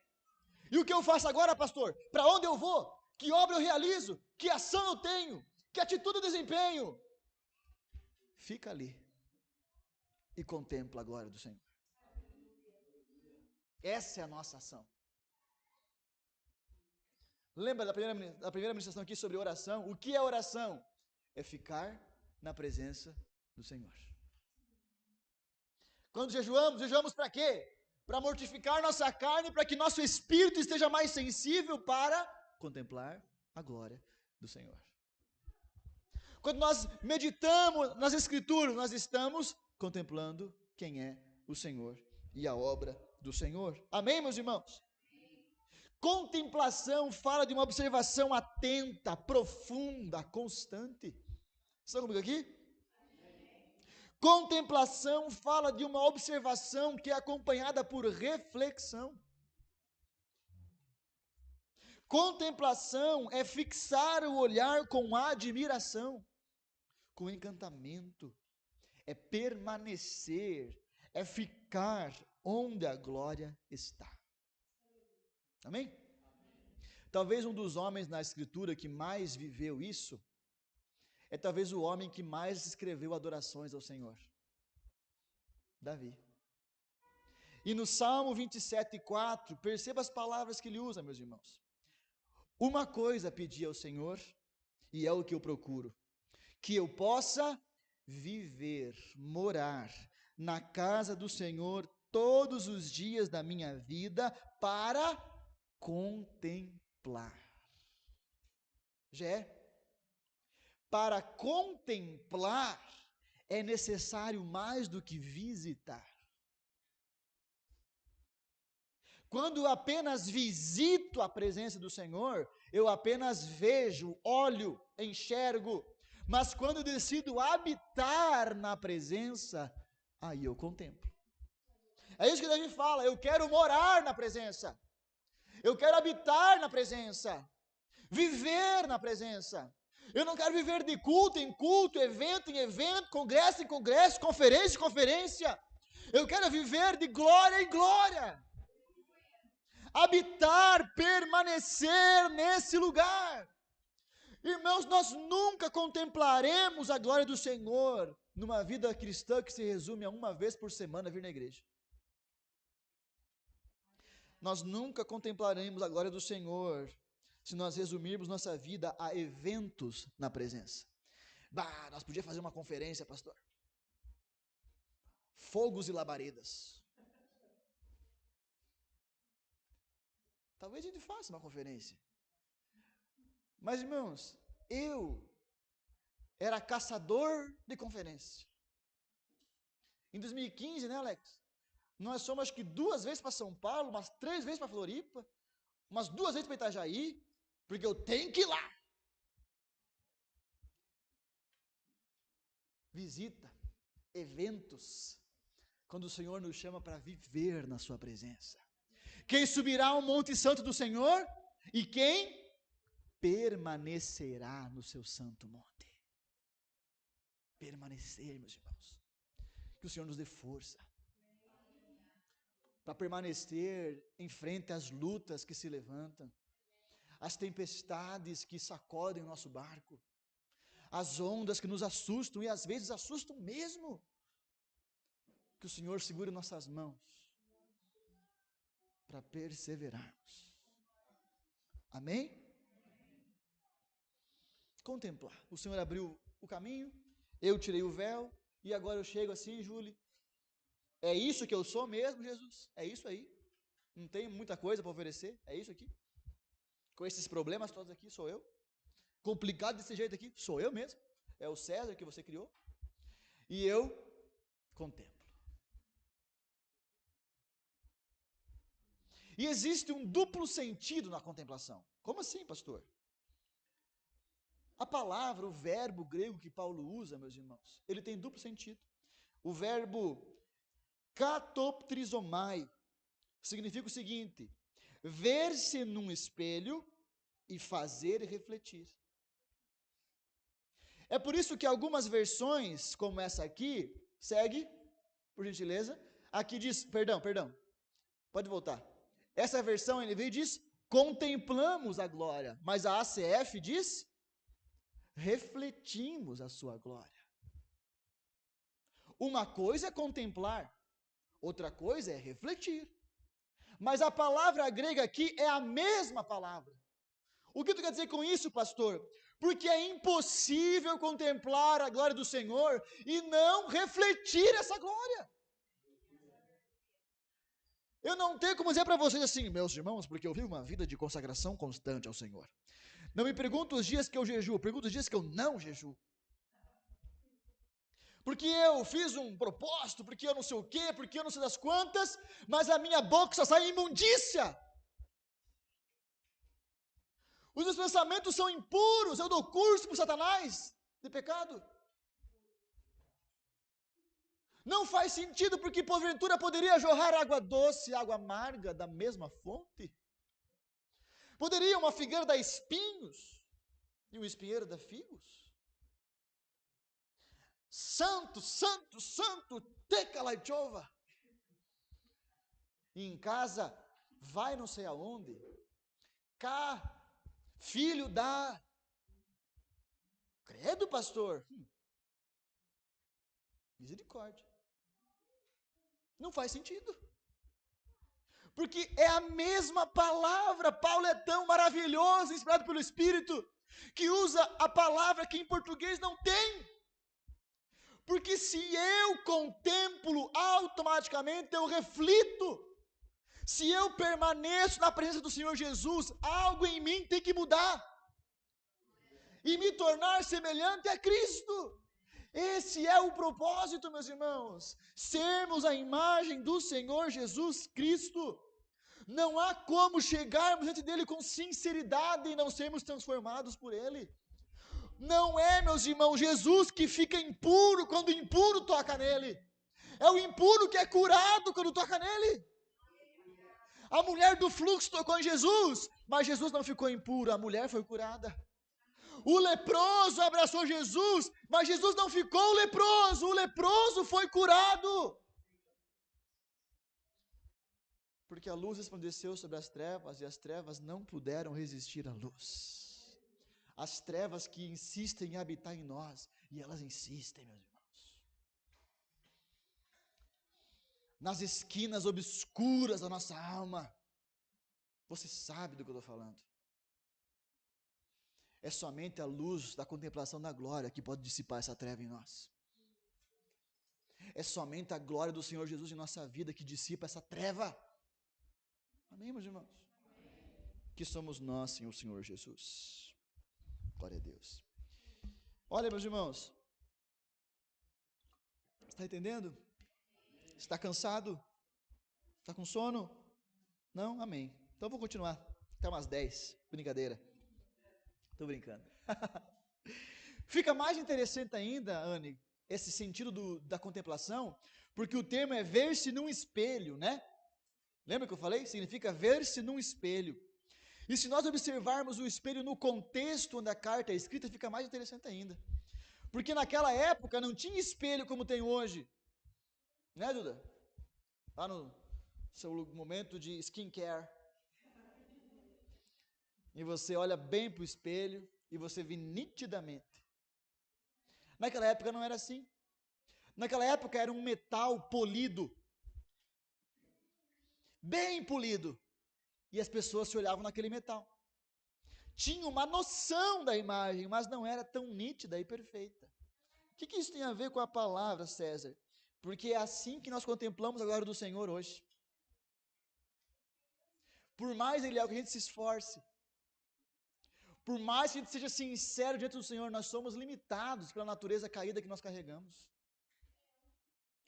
E o que eu faço agora, pastor? Para onde eu vou? Que obra eu realizo? Que ação eu tenho? Que atitude eu desempenho? Fica ali e contempla a glória do Senhor. Essa é a nossa ação. Lembra da primeira ministração aqui sobre oração? O que é oração? É ficar na presença do Senhor. Quando jejuamos para quê? Para mortificar nossa carne, para que nosso espírito esteja mais sensível para contemplar a glória do Senhor. Quando nós meditamos nas Escrituras, nós estamos contemplando quem é o Senhor e a obra do Senhor. Amém, meus irmãos? Contemplação fala de uma observação atenta, profunda, constante. Estão comigo aqui? Contemplação fala de uma observação que é acompanhada por reflexão. Contemplação é fixar o olhar com admiração, com encantamento, é permanecer, é ficar onde a glória está. Amém? Talvez um dos homens na Escritura que mais viveu isso, é talvez o homem que mais escreveu adorações ao Senhor, Davi. E no Salmo 27:4, perceba as palavras que ele usa, meus irmãos. Uma coisa pedi ao Senhor, e é o que eu procuro, que eu possa viver, morar na casa do Senhor todos os dias da minha vida para contemplar. Para contemplar é necessário mais do que visitar. Quando eu apenas visito a presença do Senhor, eu apenas vejo, olho, enxergo. Mas quando eu decido habitar na presença, aí eu contemplo. É isso que Davi fala, eu quero morar na presença. Eu quero habitar na presença. Viver na presença. Eu não quero viver de culto em culto, evento em evento, congresso em congresso, conferência em conferência. Eu quero viver de glória em glória. Habitar, permanecer nesse lugar. Irmãos, nós nunca contemplaremos a glória do Senhor numa vida cristã que se resume a uma vez por semana vir na igreja. Nós nunca contemplaremos a glória do Senhor se nós resumirmos nossa vida a eventos na presença. Nós podíamos fazer uma conferência, pastor. Fogos e labaredas. Talvez a gente faça uma conferência. Mas, irmãos, eu era caçador de conferência. Em 2015, né, Alex? Nós fomos acho que 2 vezes para São Paulo, umas 3 vezes para Floripa, umas 2 vezes para Itajaí, porque eu tenho que ir lá. Visita, eventos, quando o Senhor nos chama para viver na sua presença. Quem subirá ao monte santo do Senhor e quem permanecerá no seu santo monte. Permanecer, meus irmãos. Que o Senhor nos dê força para permanecer em frente às lutas que se levantam, as tempestades que sacodem o nosso barco, as ondas que nos assustam e às vezes assustam mesmo. Que o Senhor segure nossas mãos para perseverarmos. Amém? Contemplar. O Senhor abriu o caminho, eu tirei o véu e agora eu chego assim, Júlia. É isso que eu sou mesmo, Jesus? É isso aí? Não tenho muita coisa para oferecer? É isso aqui? Com esses problemas todos aqui, sou eu? Complicado desse jeito aqui? Sou eu mesmo? É o César que você criou? E eu contemplo. E existe um duplo sentido na contemplação. Como assim, pastor? A palavra, o verbo grego que Paulo usa, meus irmãos, ele tem duplo sentido. O verbo katoptrizomai significa o seguinte: ver-se num espelho e fazer refletir. É por isso que algumas versões, como essa aqui, segue, por gentileza, aqui diz, perdão, pode voltar. Essa versão NVI diz, contemplamos a glória, mas a ACF diz, refletimos a sua glória. Uma coisa é contemplar, outra coisa é refletir. Mas a palavra grega aqui é a mesma palavra. O que tu quer dizer com isso, pastor? Porque é impossível contemplar a glória do Senhor e não refletir essa glória. Eu não tenho como dizer para vocês assim, meus irmãos, porque eu vivo uma vida de consagração constante ao Senhor. Não me pergunto os dias que eu jejuo, pergunto os dias que eu não jejuo. Porque eu fiz um propósito, porque eu não sei o quê, porque eu não sei das quantas, mas a minha boca só sai imundícia. Os meus pensamentos são impuros, eu dou curso para Satanás de pecado. Não faz sentido, porque porventura poderia jorrar água doce, água amarga da mesma fonte. Poderia uma figueira dar espinhos e um espinheiro dar figos. Santo, santo, santo, tekalaichova. E em casa, vai não sei aonde. Cá, filho dá. Credo, pastor. Misericórdia. Não faz sentido. Porque é a mesma palavra. Paulo é tão maravilhoso, inspirado pelo Espírito, que usa a palavra que em português não tem. Porque se eu contemplo, automaticamente eu reflito. Se eu permaneço na presença do Senhor Jesus, algo em mim tem que mudar. E me tornar semelhante a Cristo. Esse é o propósito, meus irmãos. Sermos a imagem do Senhor Jesus Cristo. Não há como chegarmos diante dele com sinceridade e não sermos transformados por ele. Não é, meus irmãos, Jesus que fica impuro quando o impuro toca nele. É o impuro que é curado quando toca nele. A mulher do fluxo tocou em Jesus, mas Jesus não ficou impuro, a mulher foi curada. O leproso abraçou Jesus, mas Jesus não ficou leproso, o leproso foi curado. Porque a luz resplandeceu sobre as trevas e as trevas não puderam resistir à luz. As trevas que insistem em habitar em nós, e elas insistem, meus irmãos, nas esquinas obscuras da nossa alma. Você sabe do que eu estou falando. É somente a luz da contemplação da glória que pode dissipar essa treva em nós. É somente a glória do Senhor Jesus em nossa vida que dissipa essa treva. Amém, meus irmãos? Que somos nós sem o Senhor Jesus. Glória a Deus. Olha, meus irmãos, está entendendo? Está cansado? Está com sono? Não? Amém. Então vou continuar. Até umas 10. Brincadeira. Estou brincando. Fica mais interessante ainda, Anne, esse sentido da contemplação, porque o termo é ver-se num espelho, né? Lembra que eu falei? Significa ver-se num espelho. E se nós observarmos o espelho no contexto onde a carta é escrita, fica mais interessante ainda. Porque naquela época não tinha espelho como tem hoje. Né, Duda? Lá no seu momento de skincare. E você olha bem para o espelho e você vê nitidamente. Naquela época não era assim. Naquela época era um metal polido. Bem polido. E as pessoas se olhavam naquele metal. Tinha uma noção da imagem, mas não era tão nítida e perfeita. O que isso tem a ver com a palavra, César? Porque é assim que nós contemplamos a glória do Senhor hoje. Por mais Ele é que a gente se esforce, por mais que a gente seja sincero diante do Senhor, nós somos limitados pela natureza caída que nós carregamos.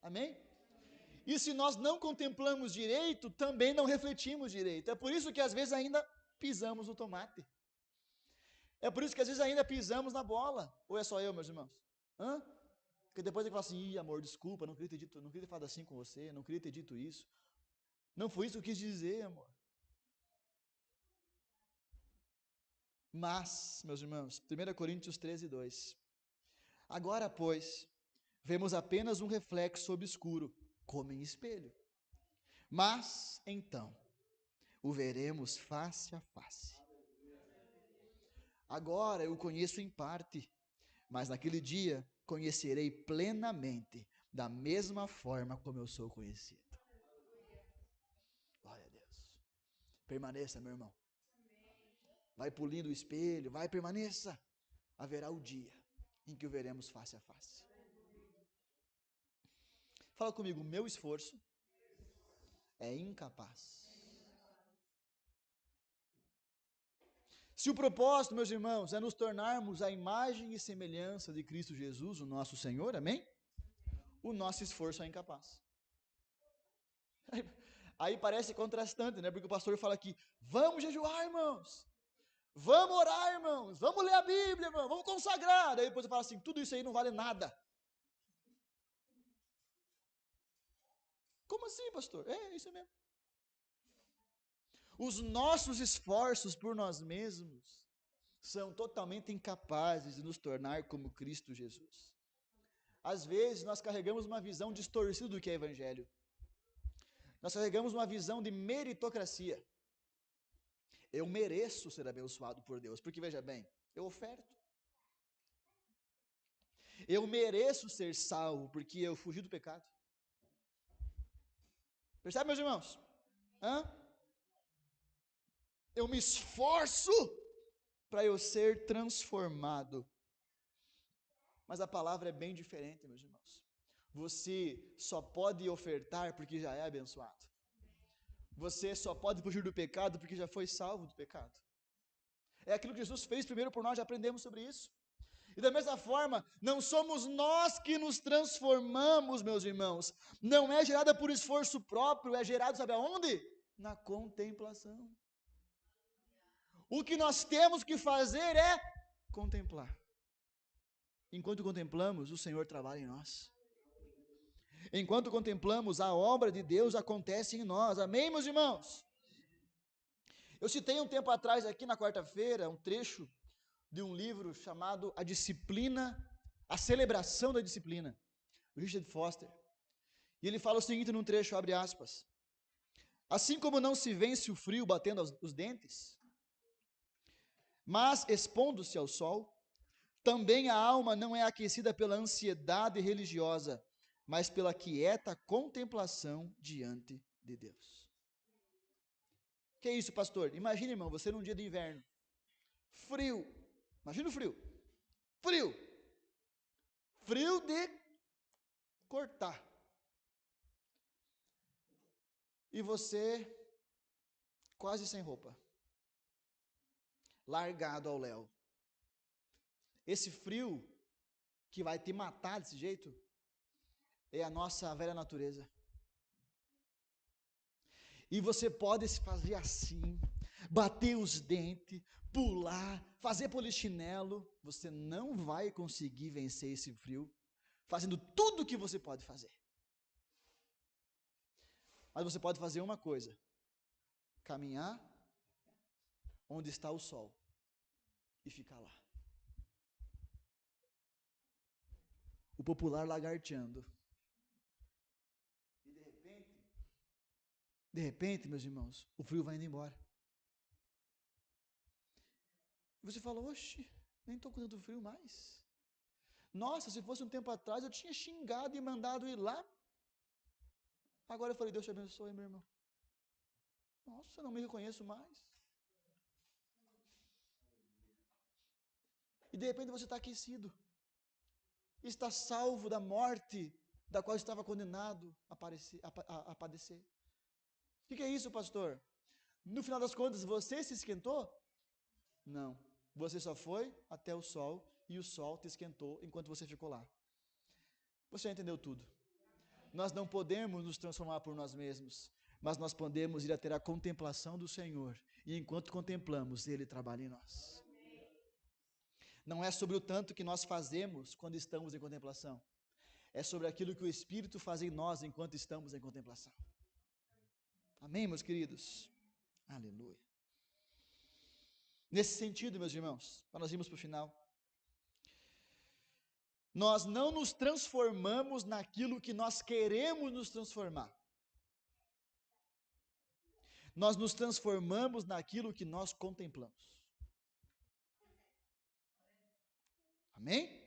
Amém? E se nós não contemplamos direito, também não refletimos direito. É por isso que às vezes ainda pisamos no tomate. É por isso que às vezes ainda pisamos na bola. Ou é só eu, meus irmãos? Porque depois ele fala assim, amor, desculpa, não queria ter falado assim com você, não queria ter dito isso. Não foi isso que eu quis dizer, amor. Mas, meus irmãos, 1 Coríntios 13, 2. Agora, pois, vemos apenas um reflexo obscuro, como em espelho. Mas, então, o veremos face a face. Agora eu o conheço em parte, mas naquele dia conhecerei plenamente, da mesma forma como eu sou conhecido. Glória a Deus. Permaneça, meu irmão. Vai polindo o espelho, vai, permaneça. Haverá o dia em que o veremos face a face. Fala comigo, meu esforço é incapaz. Se o propósito, meus irmãos, é nos tornarmos a imagem e semelhança de Cristo Jesus, o nosso Senhor, amém? O nosso esforço é incapaz. Aí parece contrastante, né? Porque o pastor fala aqui, vamos jejuar, irmãos. Vamos orar, irmãos. Vamos ler a Bíblia, irmãos. Vamos consagrar. Daí depois ele fala assim, tudo isso aí não vale nada. Como assim, pastor? É isso mesmo. Os nossos esforços por nós mesmos são totalmente incapazes de nos tornar como Cristo Jesus. Às vezes nós carregamos uma visão distorcida do que é evangelho. Nós carregamos uma visão de meritocracia. Eu mereço ser abençoado por Deus, porque veja bem, eu oferto. Eu mereço ser salvo, porque eu fugi do pecado. Percebe, meus irmãos? Eu me esforço para eu ser transformado. Mas a palavra é bem diferente, meus irmãos. Você só pode ofertar porque já é abençoado. Você só pode fugir do pecado porque já foi salvo do pecado. É aquilo que Jesus fez primeiro por nós, já aprendemos sobre isso. E da mesma forma, não somos nós que nos transformamos, meus irmãos. Não é gerada por esforço próprio, é gerado, sabe aonde? Na contemplação. O que nós temos que fazer é contemplar. Enquanto contemplamos, o Senhor trabalha em nós. Enquanto contemplamos, a obra de Deus acontece em nós. Amém, meus irmãos? Eu citei um tempo atrás aqui na quarta-feira um trecho de um livro chamado A Disciplina, a Celebração da Disciplina, Richard Foster. E ele fala o seguinte num trecho, abre aspas: assim como não se vence o frio batendo os dentes, mas expondo-se ao sol, também a alma não é aquecida pela ansiedade religiosa, mas pela quieta contemplação diante de Deus. Que é isso, pastor? Imagina, irmão, você num dia de inverno, frio, imagina o frio, frio de cortar, e você quase sem roupa, largado ao léu. Esse frio que vai te matar desse jeito é a nossa velha natureza. E você pode se fazer assim, bater os dentes, pular, fazer polichinelo, você não vai conseguir vencer esse frio fazendo tudo o que você pode fazer. Mas você pode fazer uma coisa: caminhar onde está o sol e ficar lá. O popular lagarteando. E de repente, meus irmãos, o frio vai indo embora. E você fala: oxe, nem estou com tanto frio mais. Nossa, se fosse um tempo atrás, eu tinha xingado e mandado ir lá. Agora eu falei: Deus te abençoe, meu irmão. Nossa, eu não me reconheço mais. E de repente você está aquecido. Está salvo da morte da qual estava condenado a padecer. O que é isso, pastor? No final das contas, você se esquentou? Não. Você só foi até o sol e o sol te esquentou enquanto você ficou lá. Você já entendeu tudo. Nós não podemos nos transformar por nós mesmos, mas nós podemos ir até a contemplação do Senhor. E enquanto contemplamos, Ele trabalha em nós. Não é sobre o tanto que nós fazemos quando estamos em contemplação. É sobre aquilo que o Espírito faz em nós enquanto estamos em contemplação. Amém, meus queridos? Aleluia. Nesse sentido, meus irmãos, para nós irmos para o final, nós não nos transformamos naquilo que nós queremos nos transformar. Nós nos transformamos naquilo que nós contemplamos. Amém?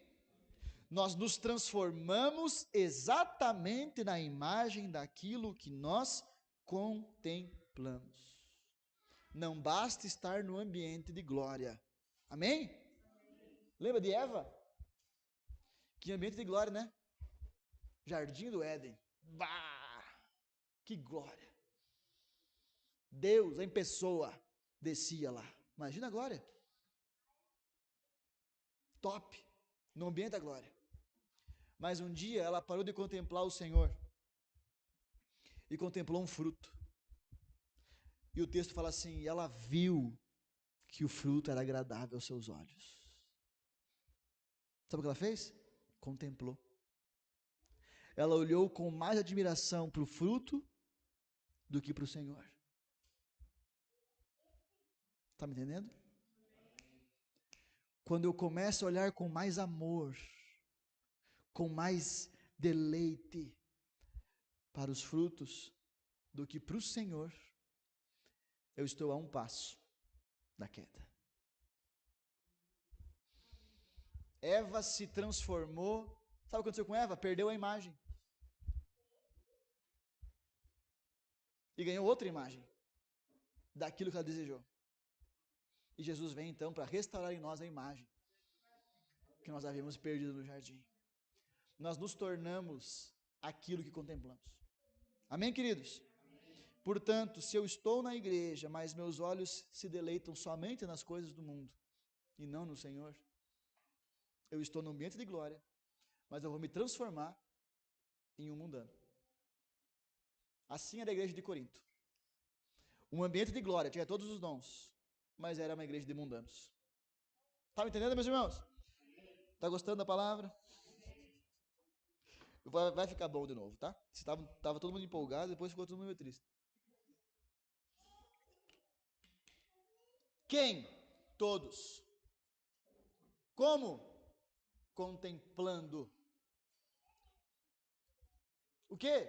Nós nos transformamos exatamente na imagem daquilo que nós contemplamos. Não basta estar no ambiente de glória. Amém? Lembra de Eva? Que ambiente de glória, né? Jardim do Éden. Bah! Que glória! Deus em pessoa descia lá. Imagina a glória. Top! No ambiente da glória. Mas um dia ela parou de contemplar o Senhor e contemplou um fruto. E o texto fala assim: ela viu que o fruto era agradável aos seus olhos. Sabe o que ela fez? Contemplou. Ela olhou com mais admiração para o fruto do que para o Senhor. Está me entendendo? Quando eu começo a olhar com mais amor, com mais deleite para os frutos do que para o Senhor, eu estou a um passo da queda. Eva se transformou. Sabe o que aconteceu com Eva? Perdeu a imagem. E ganhou outra imagem daquilo que ela desejou. E Jesus vem então para restaurar em nós a imagem que nós havíamos perdido no jardim. Nós nos tornamos aquilo que contemplamos. Amém, queridos? Portanto, se eu estou na igreja, mas meus olhos se deleitam somente nas coisas do mundo e não no Senhor, eu estou no ambiente de glória, mas eu vou me transformar em um mundano. Assim era a igreja de Corinto. Um ambiente de glória, tinha todos os dons, mas era uma igreja de mundanos. Está me entendendo, meus irmãos? Está gostando da palavra? Vai ficar bom de novo, tá? Estava todo mundo empolgado, depois ficou todo mundo meio triste. Quem? Todos. Como? Contemplando. O quê?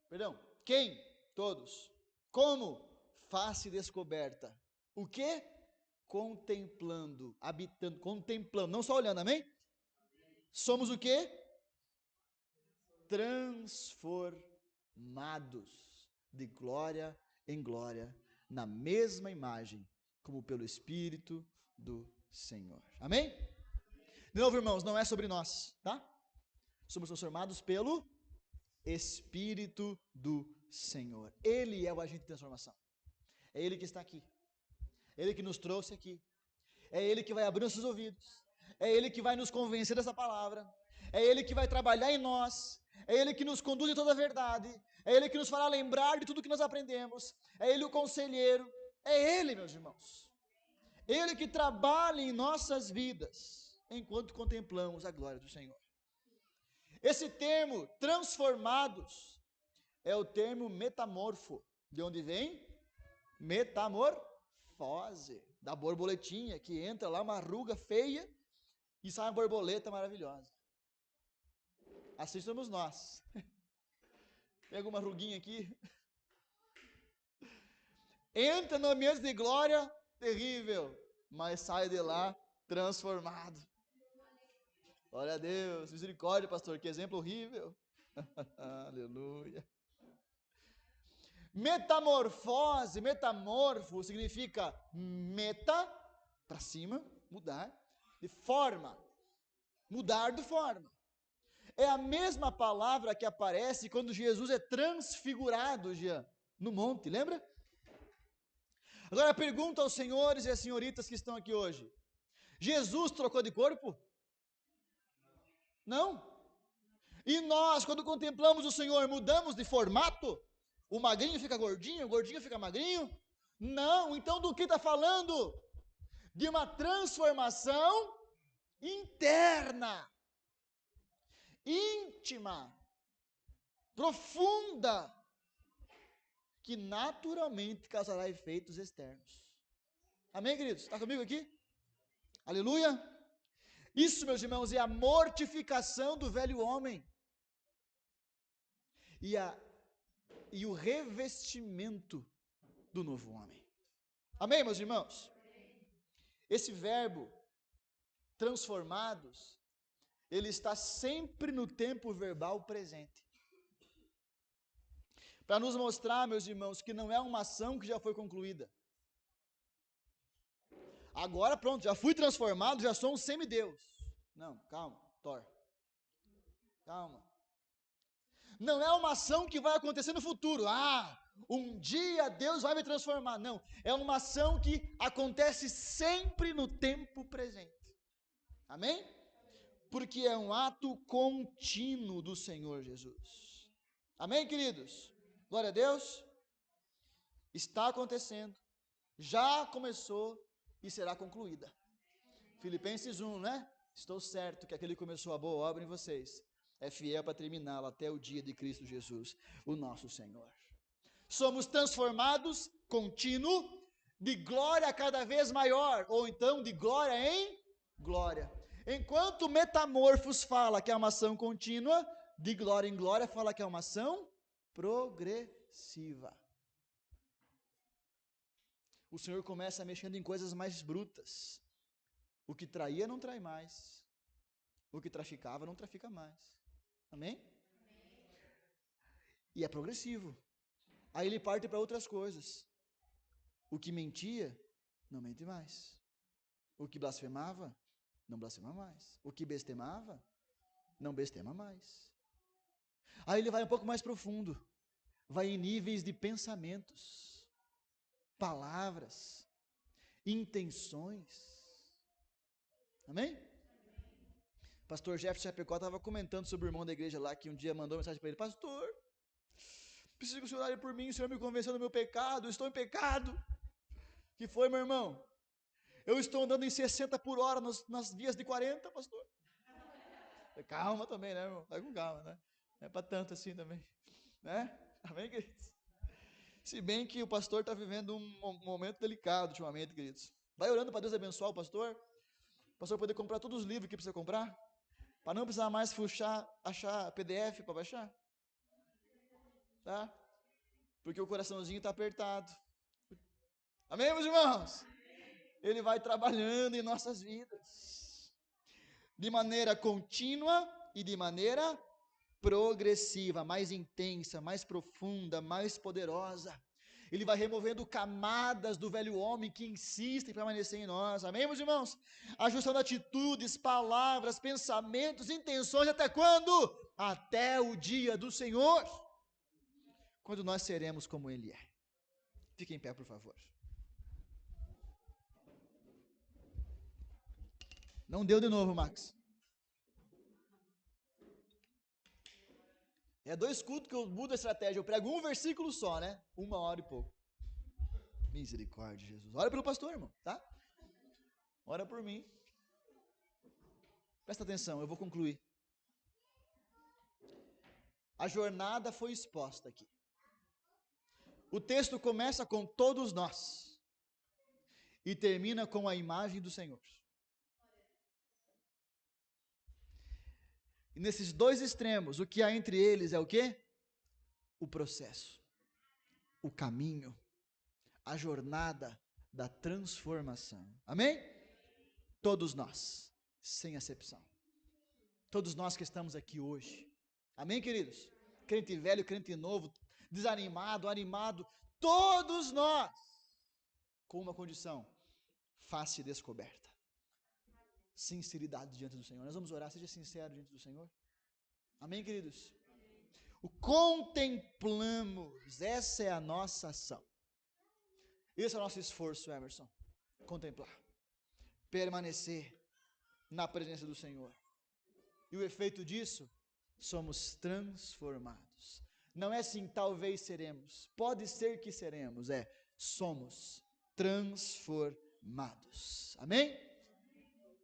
Perdão. Quem? Todos. Como? Face descoberta. O quê? Contemplando, habitando, contemplando, não só olhando, amém? Somos o quê? Transformados de glória em glória, na mesma imagem, como pelo Espírito do Senhor. Amém? De novo, irmãos, não é sobre nós, tá? Somos transformados pelo Espírito do Senhor. Ele é o agente de transformação. É Ele que está aqui. É Ele que nos trouxe aqui. É Ele que vai abrir nossos ouvidos. É Ele que vai nos convencer dessa palavra. É Ele que vai trabalhar em nós. É Ele que nos conduz em toda a verdade. É Ele que nos fará lembrar de tudo que nós aprendemos. É Ele o conselheiro. É Ele, meus irmãos. Ele que trabalha em nossas vidas, enquanto contemplamos a glória do Senhor. Esse termo, transformados, é o termo metamorfo. De onde vem? Metamorfose. Da borboletinha, que entra lá uma ruga feia e sai uma borboleta maravilhosa. Assim somos nós. Pega uma ruguinha aqui. Entra no ambiente de glória, terrível, mas sai de lá transformado. Glória a Deus, misericórdia, pastor, que exemplo horrível. Aleluia. Metamorfose, metamorfo significa meta, para cima, mudar, de forma, mudar de forma. É a mesma palavra que aparece quando Jesus é transfigurado, Jean, no monte, lembra? Agora pergunto aos senhores e às senhoritas que estão aqui hoje: Jesus trocou de corpo? Não. E nós, quando contemplamos o Senhor, mudamos de formato? O magrinho fica gordinho, o gordinho fica magrinho? Não. Então do que está falando? De uma transformação interna, íntima, profunda, que naturalmente causará efeitos externos. Amém, queridos? Está comigo aqui? Aleluia! Isso, meus irmãos, é a mortificação do velho homem e o revestimento do novo homem. Amém, meus irmãos? Esse verbo, transformados, ele está sempre no tempo verbal presente. Para nos mostrar, meus irmãos, que não é uma ação que já foi concluída. Agora pronto, já fui transformado, já sou um semideus. Não, calma, Thor. Calma. Não é uma ação que vai acontecer no futuro. Um dia Deus vai me transformar. Não, é uma ação que acontece sempre no tempo presente. Amém? Porque é um ato contínuo do Senhor Jesus. Amém, queridos? Glória a Deus. Está acontecendo, já começou e será concluída. Filipenses 1, né? Estou certo que aquele que começou a boa obra em vocês é fiel para terminá-la até o dia de Cristo Jesus, o nosso Senhor. Somos transformados, contínuo, de glória cada vez maior, ou então de glória em glória. Enquanto Metamorfos fala que é uma ação contínua, de glória em glória fala que é uma ação progressiva. O Senhor começa mexendo em coisas mais brutas. O que traía não trai mais. O que traficava não trafica mais. Amém? E é progressivo. Aí ele parte para outras coisas. O que mentia, não mente mais. O que blasfemava, não blasfema mais. O que bestemava, não bestema mais. Aí ele vai um pouco mais profundo. Vai em níveis de pensamentos, palavras, intenções. Amém? Pastor Jefferson Chapecó estava comentando sobre o irmão da igreja lá, que um dia mandou mensagem para ele: pastor, preciso que o senhor ore por mim, o senhor me convenceu do meu pecado, eu estou em pecado. Que foi, meu irmão? Eu estou andando em 60 por hora nas vias de 40, pastor. Calma também, né, irmão? Vai com calma, né? Não é para tanto assim também, né? Amém, queridos? Se bem que o pastor está vivendo um momento delicado ultimamente, queridos. Vai orando para Deus abençoar o pastor, Para você poder comprar todos os livros que precisa comprar? Para não precisar mais achar PDF para baixar? Tá? Porque o coraçãozinho está apertado. Amém, meus irmãos? Ele vai trabalhando em nossas vidas. De maneira contínua e de maneira progressiva, mais intensa, mais profunda, mais poderosa. Ele vai removendo camadas do velho homem que insiste em permanecer em nós. Amém, meus irmãos? Ajustando atitudes, palavras, pensamentos, intenções, até quando? Até o dia do Senhor, quando nós seremos como Ele é. Fique em pé, por favor. Não deu de novo, Max. É 2 cultos que eu mudo a estratégia. Eu prego um versículo só, né? 1 hora e pouco. Misericórdia, Jesus. Ora pelo pastor, irmão, tá? Ora por mim. Presta atenção, eu vou concluir. A jornada foi exposta aqui. O texto começa com todos nós e termina com a imagem do Senhor. E nesses 2 extremos, o que há entre eles é o quê? O processo, o caminho, a jornada da transformação. Amém? Todos nós, sem exceção. Todos nós que estamos aqui hoje. Amém, queridos? Crente velho, crente novo, desanimado, animado, todos nós, com uma condição: face descoberta. Sinceridade diante do Senhor. Nós vamos orar, seja sincero diante do Senhor. Amém, queridos? O contemplamos, essa é a nossa ação. Esse é o nosso esforço, Emerson. Contemplar. Permanecer na presença do Senhor. E o efeito disso, somos transformados. Não é assim, talvez seremos. Pode ser que seremos, somos transformados. Amém?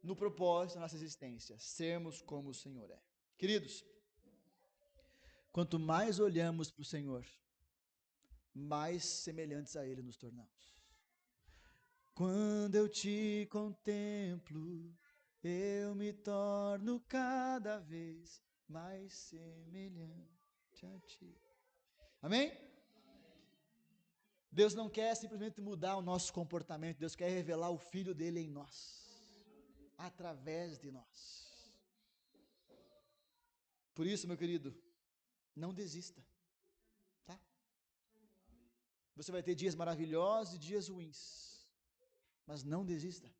No propósito da nossa existência, sermos como o Senhor é. Queridos, quanto mais olhamos para o Senhor, mais semelhantes a Ele nos tornamos. Quando eu te contemplo, eu me torno cada vez mais semelhante a ti. Amém? Deus não quer simplesmente mudar o nosso comportamento, Deus quer revelar o Filho dele em nós. Através de nós. Por isso, meu querido, não desista, tá? Você vai ter dias maravilhosos e dias ruins, mas não desista.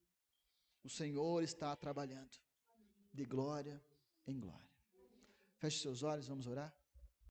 O Senhor está trabalhando de glória em glória. Feche seus olhos, vamos orar.